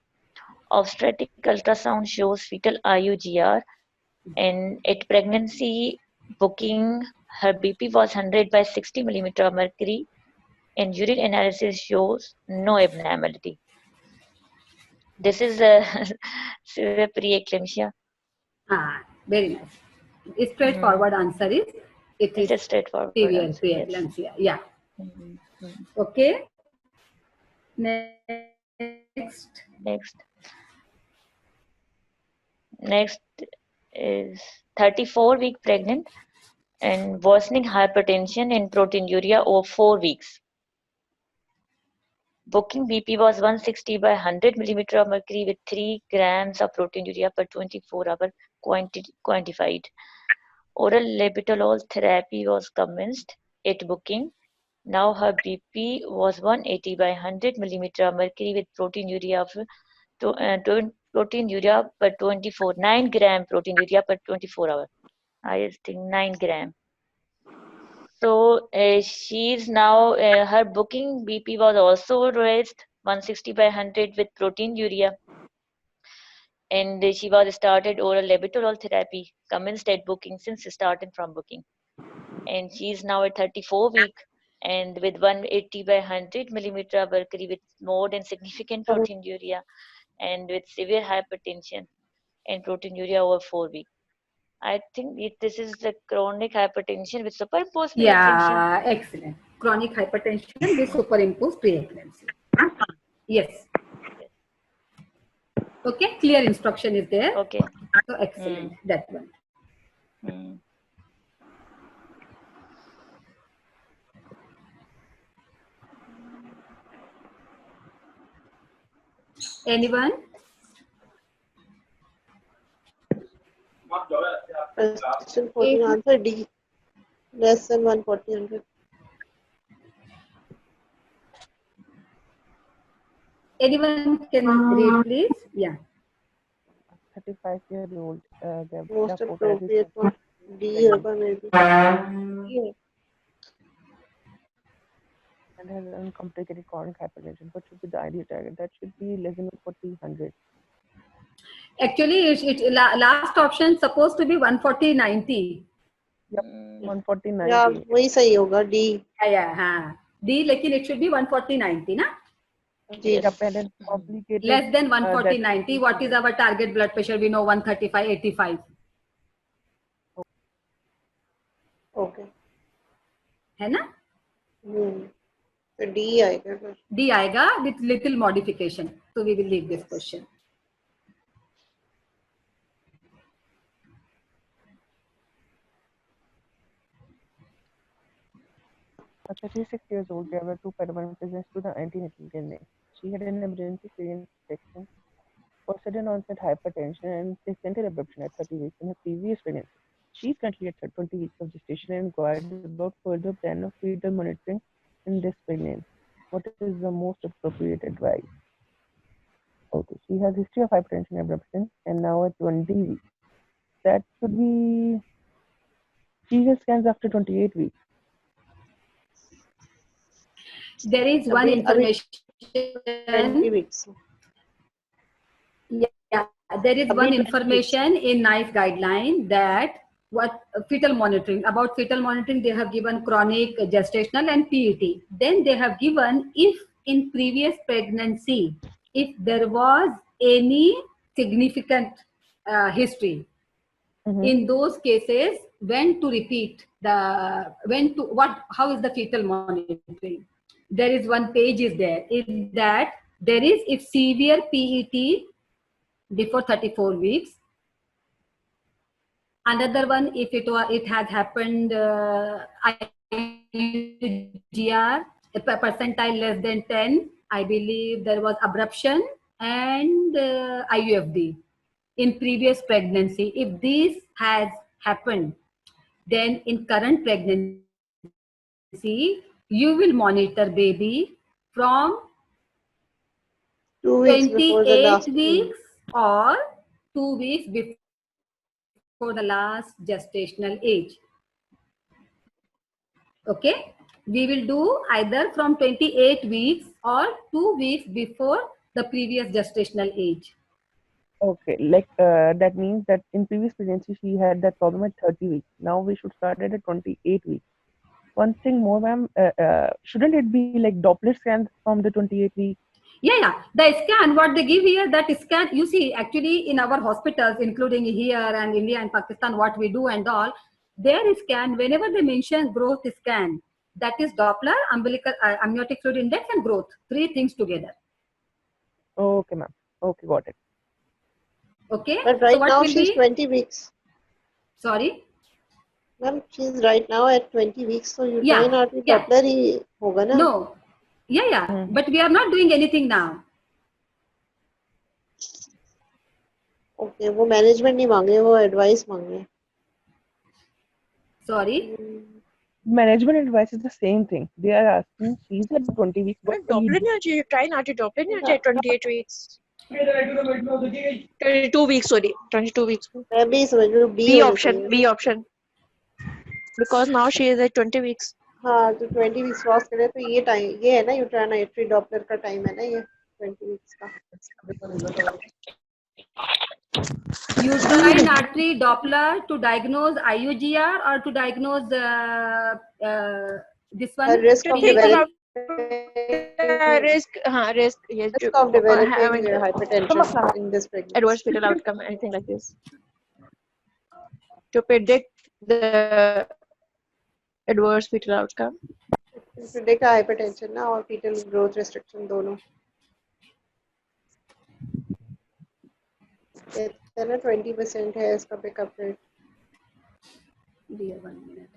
Obstetric ultrasound shows fetal IUGR, and at pregnancy booking, her BP was 100/60 millimeter of mercury, and urine analysis shows no abnormality. This is a severe preeclampsia.
Very nice. Straightforward answer is it is
a straightforward
severe
answer, yes.
preeclampsia. Yeah. Okay.
Next is 34-week pregnant and worsening hypertension and proteinuria over 4 weeks. Booking BP was 160/100 millimeter of mercury with 3 grams of proteinuria per 24 hour quantified. Oral labetalol therapy was commenced at booking. Now her BP was 180/100 millimeter of mercury with proteinuria of proteinuria per 24, 9 gram proteinuria per 24 hour. I think 9 gram. So she's now, her booking BP was also raised 160/100 with proteinuria. And she was started oral labetalol therapy, commenced at booking since started from booking. And she's now at 34 week and with 180/100 millimeter of mercury with more than significant proteinuria and with severe hypertension and proteinuria over 4 weeks. I think this is the chronic hypertension with superimposed preeclampsia.
Yeah, excellent. Chronic hypertension with superimposed preeclampsia. Yes. Okay, clear instruction is there.
Okay.
So excellent, that one. Anyone?
Question 14 answer D. Less than 140/100.
Anyone can read, please? Yeah.
35-year-old.
Most appropriate one. D होगा maybe.
And has uncomplicated chronic hypertension. What should be the ideal target? That should be less than 140/100.
Actually, last option supposed to be 140/90.
Yep, 140/90.
Yeah, वही सही होगा D.
Yeah. D, लेकिन it should be 140/90, ना?
Yes.
Complicated.
Less than 140/90. What is our target blood pressure? We know 135/85.
Okay.
है ना?
तो D आएगा फिर.
D आएगा with little modification. So we will leave this question.
A 36-year-old gave her 2 permanent visits to the antenatal clinic. She had an emergency cesarean section for sudden onset hypertension and placental abruption at 30 weeks in her previous pregnancy. She's currently at 20 weeks of gestation and inquired about further plan of fetal monitoring in this pregnancy. What is the most appropriate advice? Okay, she has history of hypertension and abruption, and now at 20 weeks. That should be serious scans after 28 weeks.
There is one
अभी 20
information.
weeks.
Yeah, there is one information in NICE guideline that what fetal monitoring, about fetal monitoring, they have given chronic, gestational and PET. Then they have given if in previous pregnancy, if there was any significant history, in those cases, when to repeat the, how is the fetal monitoring? There is one page is there. In that, there is if severe PET before 34 weeks. Another one, if it has happened IUGR, a percentile less than 10, I believe there was abruption and IUFD in previous pregnancy. If this has happened, then in current pregnancy, you will monitor baby from
2 weeks before the
28
last
weeks or 2 weeks before the last gestational age. Okay, we will do either from 28 weeks or 2 weeks before the previous gestational age.
Okay, like that means that in previous pregnancy she had that problem at 30 weeks. Now we should start it at 28 weeks. One thing more, ma'am, shouldn't it be like Doppler scans from the 28 weeks?
Yeah, the scan, what they give here, that scan, you see, actually in our hospitals, including here and India and Pakistan, what we do and all, their scan, whenever they mention growth scan, that is Doppler, umbilical, amniotic fluid index and growth, 3 things together.
Okay, ma'am. Okay, got it.
Okay.
But right
so what
now
will
she's
be?
20 weeks.
Sorry.
Ma'am, she's right now at 20 weeks, so you
Yeah,
try not to
yeah.
Doppler ही होगा ना?
No. Yeah. But we are not doing anything now.
Okay, वो management नहीं मांगे, वो advice मांगे.
Sorry.
Management advice is the same thing. They are asking, she's at 20 weeks. What will you
Doppler
do?
नहीं चाहिए, try not to Doppler नहीं चाहिए 28 weeks. 22 weeks, sorry, 22 weeks.
मैं भी समझ रही हूँ B
B
होनी
option,
चाहिए.
B option. Because now she is at 20 weeks.
हाँ, तो 20 weeks cross करे तो ये time, ये है ना uterine Doppler का time है ना ये 20 weeks का.
Uterine artery Doppler to diagnose IUGR or to diagnose this one?
A risk of developing
risk, yes,
risk of developing
having
hypertension in this pregnancy.
adverse fetal outcome, anything like this. To predict the adverse fetal outcome.
Predict hypertension ना और fetal growth restriction दोनों. कहते हैं ना 20% है इसका pickup rate.
Dear, 1 minute.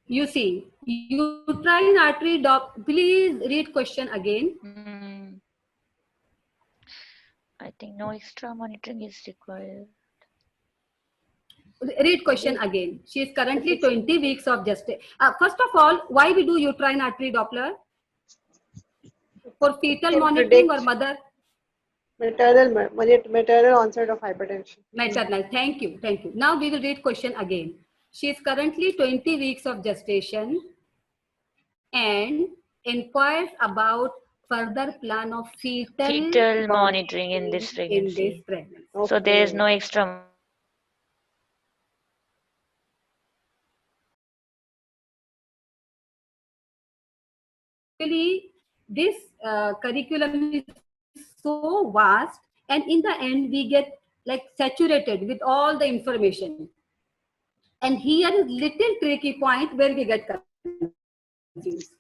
You see, uterine artery please read question again.
I think no extra monitoring is required.
Read question again. She is currently 20 weeks of gestation. First of all, why we do uterine artery Doppler? For fetal monitoring or mother?
Maternal onset of hypertension.
Maternal. Thank you. Now we will read question again. She is currently 20 weeks of gestation and inquires about further plan of fetal
monitoring in this pregnancy.
Okay.
So there is no extra.
Actually, this curriculum is so vast, and in the end we get like saturated with all the information. And here is little tricky point where we get confused.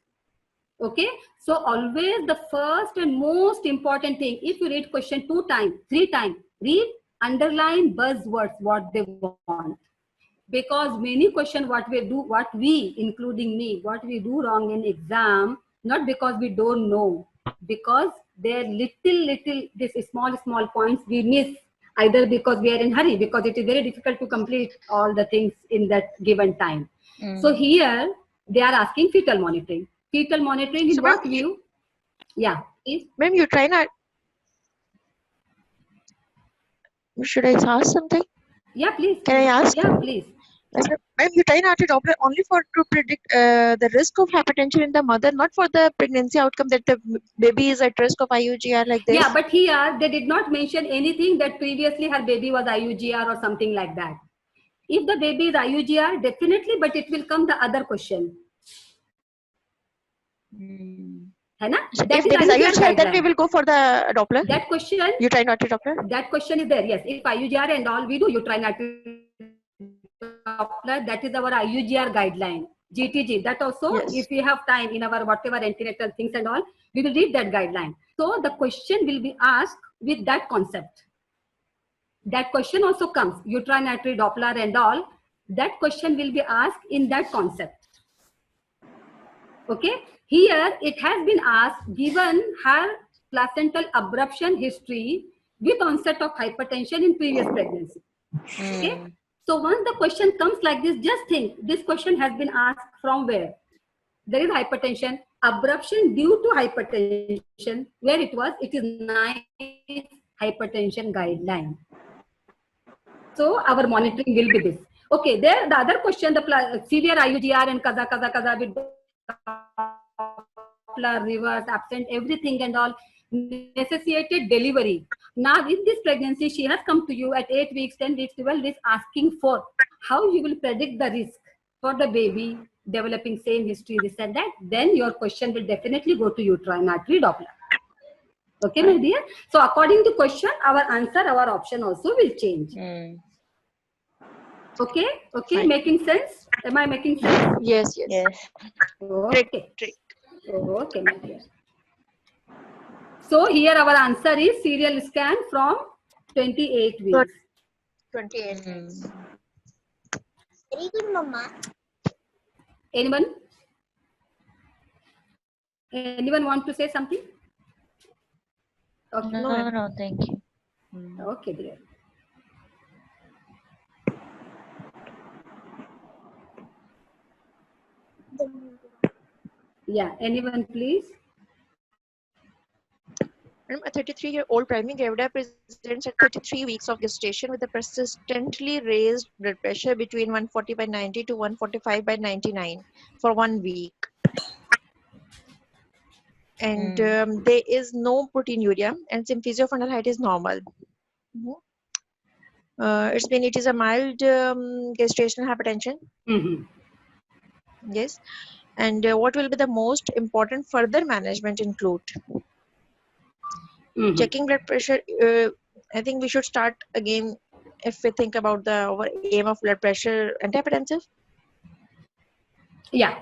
Okay, so always the first and most important thing, if you read question 2 times, 3 times, read, underline buzzwords what they want. Because many questions what we including me, what we do wrong in exam, not because we don't know, because there little this small points we miss either because we are in hurry, because it is very difficult to complete all the things in that given time. So here they are asking fetal monitoring. Fetal monitoring in
So,
what
ma'am,
view? Yeah, please.
Ma'am, you try not. Should I ask something?
Yeah, please.
Can I ask?
Yeah, please.
Yes, sir. Ma'am, you try not to Doppler only for to predict the risk of hypertension in the mother, not for the pregnancy outcome that the baby is at risk of IUGR like this.
Yeah, but here they did not mention anything that previously her baby was IUGR or something like that. If the baby is IUGR, definitely, but it will come the other question. है ना?
So
That
if
is
baby is
IUGR
IUGR, then we
guideline.
will go for the Doppler.
That question,
You try not to Doppler.
that question is there. Yes, if IUGR and all we do, you try not to Doppler. That is our IUGR guideline. GTG. That also,
Yes.
if we have time in our whatever antenatal things and all, we will read that guideline. So the question will be asked with that concept. That question also comes. Ultranatriotic Doppler and all. That question will be asked in that concept. Okay. Here it has been asked, given her placental abruption history with onset of hypertension in previous pregnancy. Okay. So once the question comes like this, just think this question has been asked from where? There is hypertension, abruption due to hypertension. Where it was? It is NICE hypertension guideline. So our monitoring will be this. Okay, there the other question, the severe IUGR and kaza with Doppler, reverse, absent, everything and all necessitated delivery. Now in this pregnancy, she has come to you at 8 weeks, 10 weeks, 12 weeks asking for how you will predict the risk for the baby developing same history, this and that. Then your question will definitely go to ultranatriotic Doppler. Okay, my dear. So according to question, our answer, our option also will change. Okay, okay,
Fine.
making sense? Am I making sense?
Yes, yes.
Yes.
Okay,
Trick.
okay, my dear. So here our answer is serial scan from 28 weeks.
28.
Very good, Mama.
Anyone? Anyone want to say something? Okay,
No, thank you.
okay, dear. Yeah, anyone please?
A 33-year-old primary gravida presents at 33 weeks of gestation with a persistently raised blood pressure between 140/90 to 145/99 for 1 week. And there is no proteinuria and symphysiofundal height is normal. It is a mild gestational hypertension. Yes. And what will be the most important further management include? Checking blood pressure. I think we should start again if we think about our aim of blood pressure antihypertensive.
Yeah,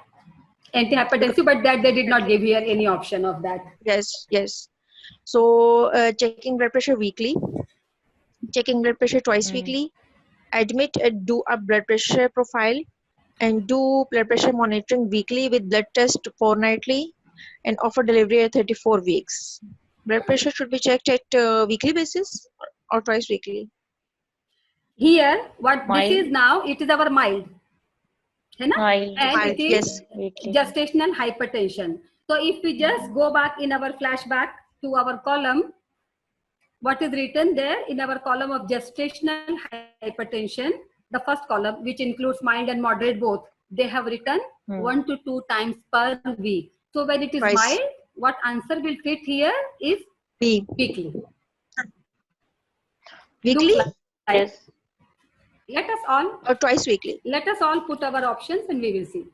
antihypertensive, but that they did not give here any option of that.
Yes, yes. So checking blood pressure weekly, checking blood pressure twice weekly, admit do a blood pressure profile, and do blood pressure monitoring weekly with blood test fortnightly, and offer delivery at 34 weeks. Blood pressure should be checked at weekly basis or twice weekly.
Here, what
Mild.
this is now, it is our mild. है ना?
Mild.
And it is
Yes.
Weekly.
gestational hypertension. So if we just go back in our flashback to our column, what is written there in our column of gestational hypertension, the first column, which includes mild and moderate both, they have written 1 to 2 times per week. So when it is
Twice.
mild, what answer will fit here is
B.
weekly.
Weekly
Looks like-
Yes.
Let us all
or twice weekly?
let us all put our options and we will see.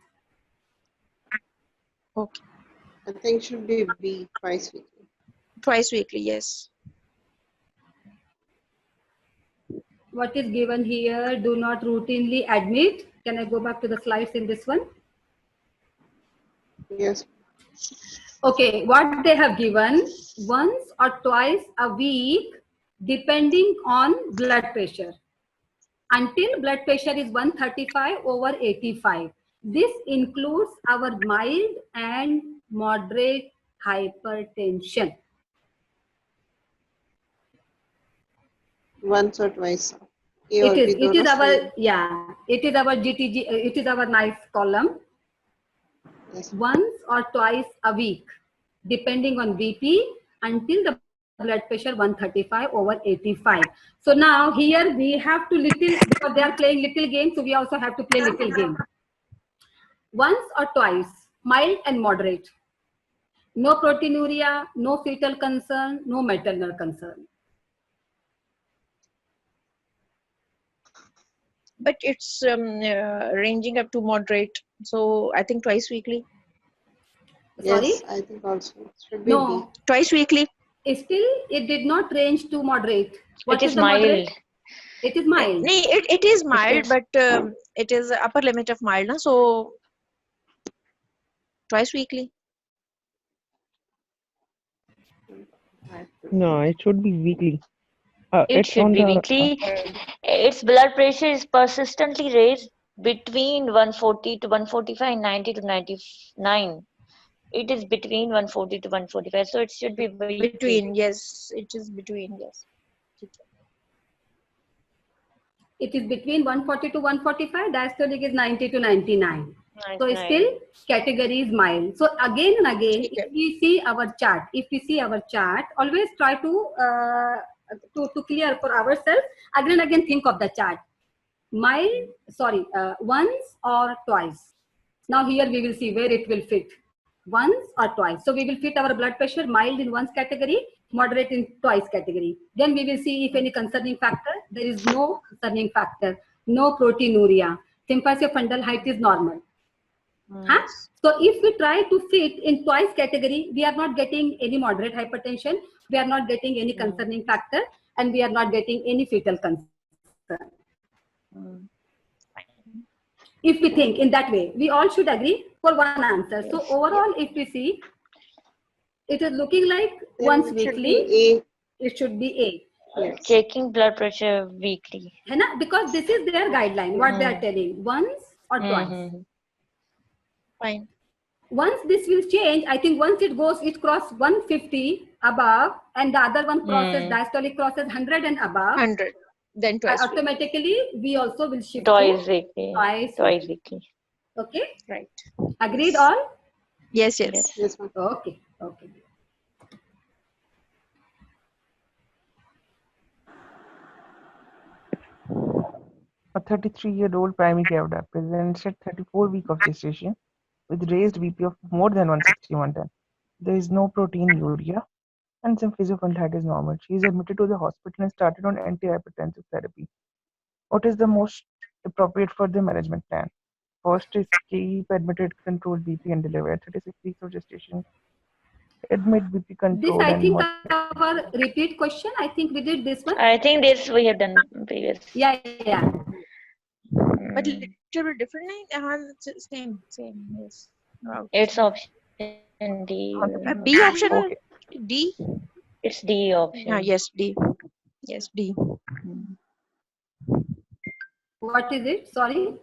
Okay.
I think should be B, twice weekly.
Twice weekly, yes.
What is given here? Do not routinely admit. Can I go back to the slides in this one?
Yes.
Okay, what they have given, once or twice a week, depending on blood pressure. Until blood pressure is 135/85. This includes our mild and moderate hypertension.
once or twice. A
It
or
is.
B
It is
दोनों
our
सही
yeah. It is our GTG. It is our nice column.
Yes.
Once or twice a week, depending on BP, until the blood pressure 135 over 85. So now here we have to little, because they are playing little game, so we also have to play little game. Once or twice, mild and moderate. No proteinuria, no fetal concern, no maternal concern.
But it's ranging up to moderate. So I think twice weekly.
Sorry?
Yes, I think also it should be B.
No,
Twice weekly.
still it did not range to moderate. What
It
is
is
the moderate?
mild.
It is mild.
No, it is mild,
is-
but it is the upper limit of mild. Na? So twice weekly.
No, it should be weekly.
It
It's
should
on
be
the
weekly. Its blood pressure is persistently raised between 140 to 145, 90 to 99. It is between 140 to 145, so it should be weekly.
Between, yes, it is between, yes.
It is between 140 to 145. Diastolic is 90 to 99. So
99.
still category is mild. So again and again,
Okay.
if we see our chart, always try to clear for ourselves. Again and again, think of the chart. Mild, once or twice. Now here we will see where it will fit. Once or twice. So we will fit our blood pressure mild in once category, moderate in twice category. Then we will see if any concerning factor. There is no concerning factor. No proteinuria. Symphysis fundal height is normal. Huh? So if we try to fit in twice category, we are not getting any moderate hypertension. We are not getting any concerning factor, and we are not getting any fetal concern. If we think in that way, we all should agree for one answer. So overall, if we see, it is looking like
Then
once
it should
weekly.
be
It should be A.
A. Yes.
Checking blood pressure weekly.
है ना? Because this is their guideline, what they are telling, once or twice.
Mhm.
Fine.
Once this will change, I think once it crosses 150 above, and the other one crosses, diastolic crosses 100 and above,
100. Then twice weekly.
automatically we also will shift
Twice
to
weekly.
twice
Twice
weekly.
weekly.
Okay?
Right.
Agreed all?
Yes, yes.
Yes.
Yes, ma'am.
Okay. Okay.
A 33-year-old primary gravida presents at 34 weeks of gestation with raised BP of more than 160/110. There is no proteinuria and some fundal is normal. She is admitted to the hospital and started on antihypertensive therapy. What is the most appropriate for the management plan? First is keep admitted, control BP and deliver at 36 weeks of gestation. Admit BP
This
control
I
and
think
monitor.
our repeat question. I think we did this one.
I think this we have done previous.
Yeah, yeah.
But little bit different. Same. Yes. Wow.
It's option D.
B option.
Okay.
D.
It's D option.
Yes, D. Yes, D.
What is it? Sorry.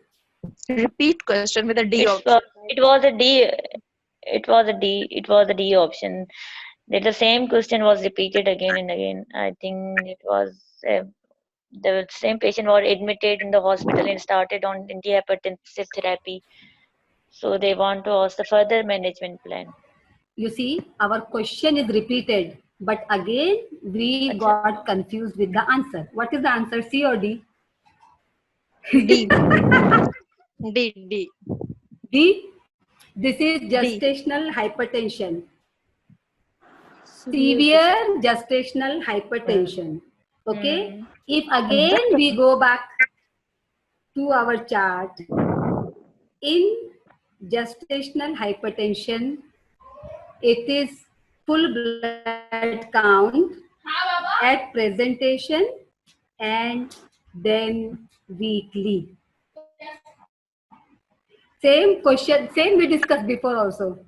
Repeat question with a D
It's,
option.
it was a D. It was a D. It was a D option. The same question was repeated again and again. I think it was the same patient was admitted in the hospital and started on antihypertensive therapy. So they want to ask the further management plan.
You see, our question is repeated, but again we got confused with the answer. What is the answer? C or D?
D. D.
D. This is gestational hypertension. Severe gestational hypertension. Okay. If again we go back to our chart, in gestational hypertension, it is full blood count at presentation and then weekly. Same question, same we discussed before also.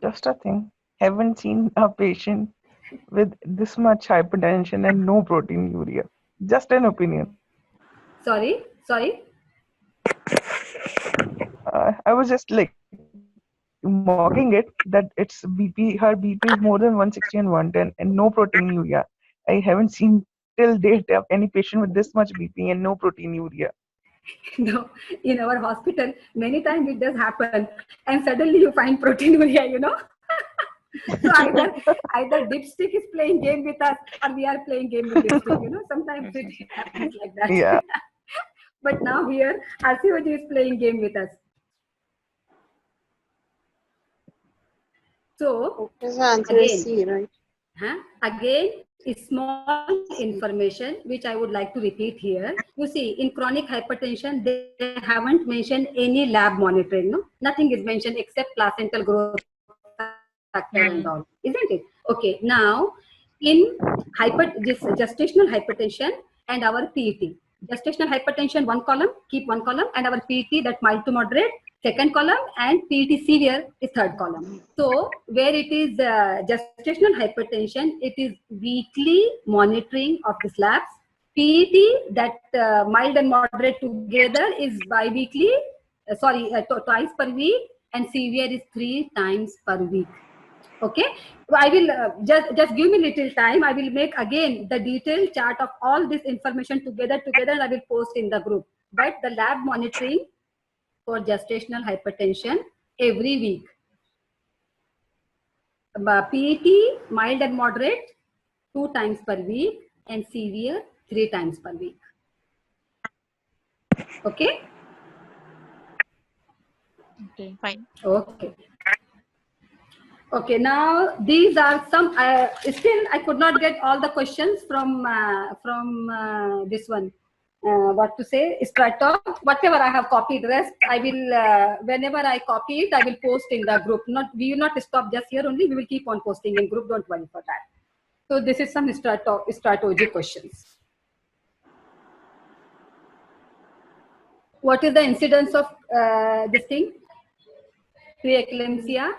Just a thing. Haven't seen a patient with this much hypertension and no proteinuria. Just an opinion.
Sorry.
I was just like mocking it that its BP, her BP is more than 160 and 110 and no proteinuria. I haven't seen till date of any patient with this much BP and no proteinuria.
No, in our hospital, many times it does happen, and suddenly you find proteinuria, you know. So either dipstick is playing game with us, or we are playing game with dipstick, you know. Sometimes it happens like that.
Yeah.
But now here, RCOG is playing game with us. So
His answer is C,
again,
right?
again, is small information which I would like to repeat here. You see, in chronic hypertension, they haven't mentioned any lab monitoring. No, nothing is mentioned except placental growth factor and all, isn't it? Okay, now in gestational hypertension and our PET. Gestational hypertension, one column, keep one column, and our PET, that mild to moderate, second column, and PET severe is third column. So where it is gestational hypertension, it is weekly monitoring of the labs. PET, that mild and moderate together, is bi-weekly, twice per week, and severe is 3 times per week. Okay, so I will just give me little time. I will make again the detailed chart of all this information together, and I will post in the group. But the lab monitoring for gestational hypertension every week. PET, mild and moderate, 2 times per week, and severe 3 times per week. Okay.
Okay, fine.
Okay. Okay, now these are some, still I could not get all the questions from this one, what to say, Strato. Whatever I have copied, rest I will, whenever I copy it, I will post in the group. We will not stop just here only, we will keep on posting in group, don't worry for that. So this is some strategy questions. What is the incidence of this thing, preeclampsia?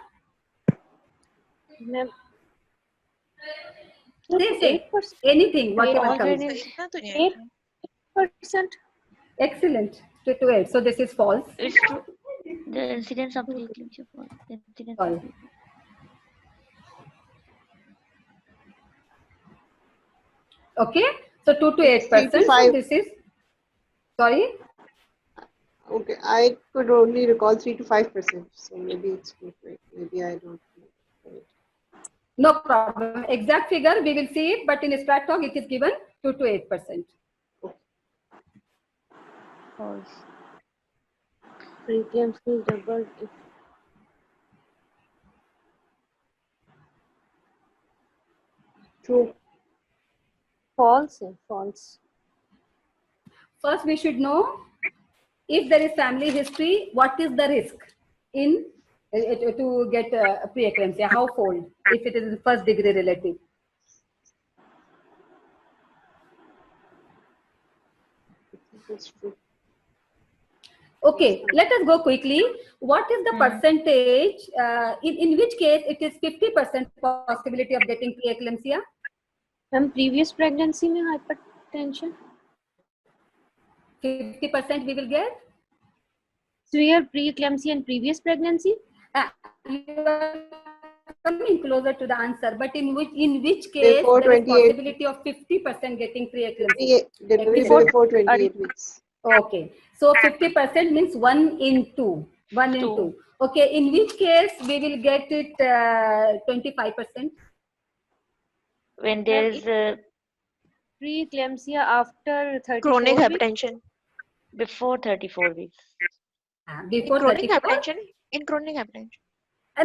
Say anything, whatever comes.
8%.
Excellent. 2 to 8. So this is false.
It's true. The incidence of preeclampsia. The incidence of
Sorry. Okay. So 2 to 8%. So this is, sorry.
Okay, I could only recall 3 to 5%. So maybe it's 2 to 8. Maybe I don't know.
No problem. Exact figure we will see it, but in Strattalk it is given 2 to 8%.
false.
Preeclampsia double.
True.
False. False.
First, we should know if there is family history, what is the risk in to get preeclampsia? How fold if it is first degree relative?
That's true.
Okay, let us go quickly. What is the percentage? In which case it is 50% possibility of getting preeclampsia?
Previous pregnancy में hypertension.
50% we will get.
Severe preeclampsia in previous pregnancy.
You are coming closer to the answer, but in which case
Before
there is
28.
possibility of 50% getting preeclampsia?
Delivery before 28 weeks.
Okay, so 50% means 1 in 2. 1 in 2. Okay, in which case we will get it 25%?
When there is
Preeclampsia after 34
Chronic
weeks.
hypertension.
before 34 weeks.
Before
Chronic
34?
hypertension. In chronic hypertension.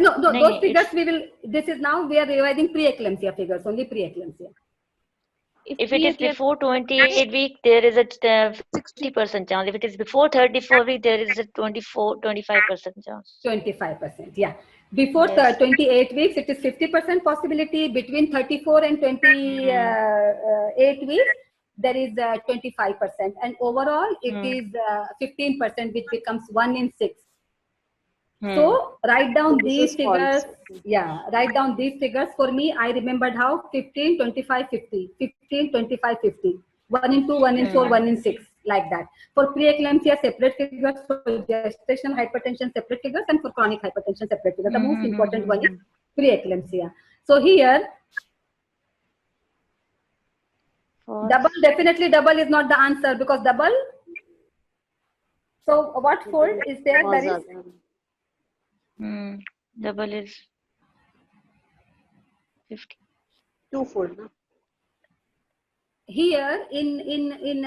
No,
No,
those
no,
figures we will, this is now we are revising preeclampsia figures, only preeclampsia.
If it is before 28 week, there is a 50% chance. If it is before 34 week, there is a 25% chance.
25%, yeah. Before
Yes.
28 weeks, it is 50% possibility. Between 34 and 28 weeks, there is 25%. And overall, it is 15%, which becomes 1 in 6. So write down
So this
these
is false.
figures. Yeah, write down these figures. For me, I remembered how 15, 25, 50. 15, 25, 50. 1 in 2, 1 in 4, 1 in 6. like that. For preeclampsia, separate figures. For gestational hypertension, separate figures, and for chronic hypertension, separate figures. The most important one is preeclampsia. So here, double, definitely double is not the answer, because double. So what fold is there? There is
double is 50.
Two-fold, no?
Here in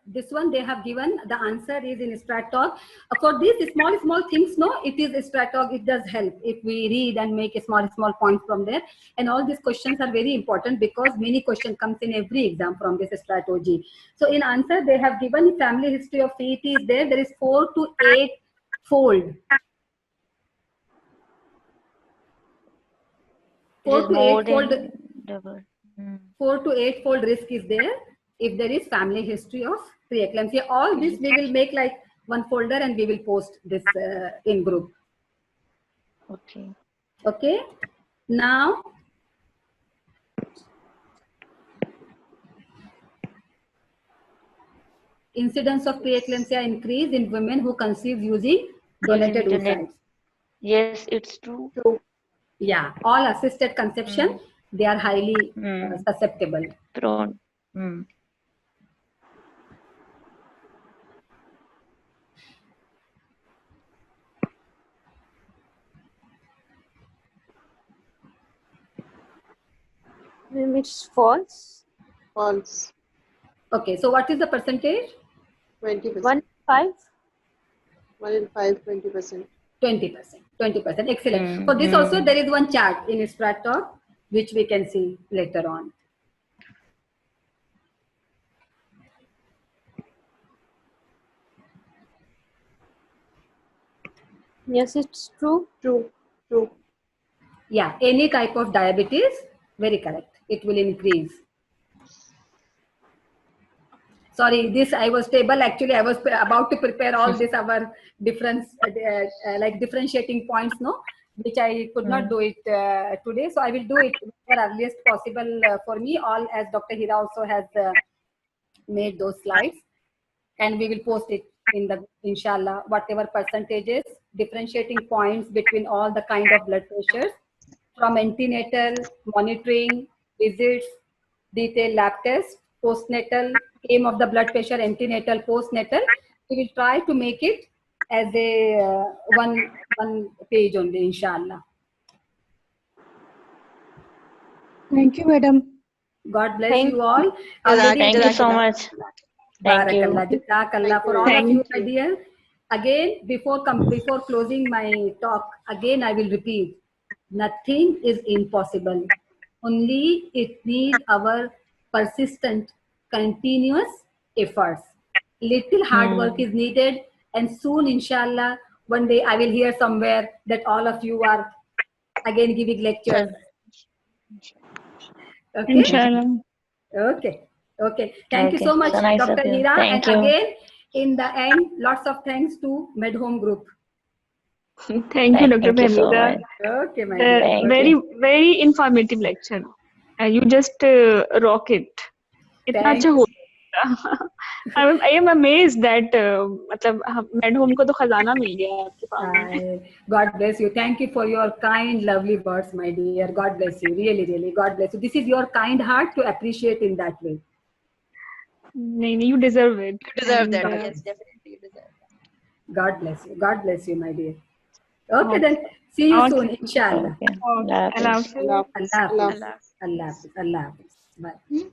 this one they have given the answer is in Strattalk. For these small things, no, it is Strattalk. It does help if we read and make a small points from there. And all these questions are very important because many questions comes in every exam from this strategy. So in answer they have given family history of PET is there. There is 4 to 8 fold. 4 to 8 fold.
Double.
4 to 8 fold risk is there if there is family history of preeclampsia. All this we will make like one folder and we will post this in group.
Okay.
Okay. Now, incidence of preeclampsia increase in women who conceive using donated oocytes.
Yes, it's true.
Yeah, all assisted conception, they are highly susceptible.
Prone.
It's false.
False.
Okay, so what is the percentage?
20%.
1 5.
1 in 5, 20%.
20%. Excellent. For this also there is one chart in Strattalk which we can see later on.
Yes, it's true.
True.
Yeah, any type of diabetes, very correct. It will increase. Sorry, this I was table. Actually, I was about to prepare all this our difference, like differentiating points, no, which I could not do it today. So I will do it for earliest possible for me. All as Dr. Hira also has made those slides, and we will post it in the inshallah whatever percentages, differentiating points between all the kind of blood pressures from antenatal monitoring, visits, detailed lab tests, postnatal, aim of the blood pressure, antenatal, postnatal. We will try to make it as a one page only, inshallah.
Thank you, madam.
God bless you all.
Thank you so much. Thank you.
Barakallah, Jazakallah for all of you, my dear. Again, before closing my talk, again I will repeat, nothing is impossible. Only it needs our persistent, continuous efforts. Little hard work is needed, and soon, inshallah, one day I will hear somewhere that all of you are again giving lectures. Okay.
Inshallah.
Okay. Thank you so much,
So nice
Dr.
of you.
Hira.
Thank
And
you.
again, in the end, lots of thanks to MedHome Group.
Thank you, Dr.
Thank you so
Fahmida.
much.
Okay, my dear.
Thank
Very,
you.
very informative lecture. You just rock it. इतना
Thank
अच्छा
you.
हो I am amazed that मतलब MedHome को तो खजाना मिल गया आपके पास.
God bless you. Thank you for your kind, lovely words, my dear. God bless you. Really, really. God bless you. This is your kind heart to appreciate in that way.
नहीं, you deserve it.
You deserve
And,
that. Yes, definitely you deserve that.
God bless you. God bless you, my dear. Okay, then. See you soon, inshallah.
Okay.
Allah Hafiz.
Allah Hafiz. Allah Hafiz. Bye.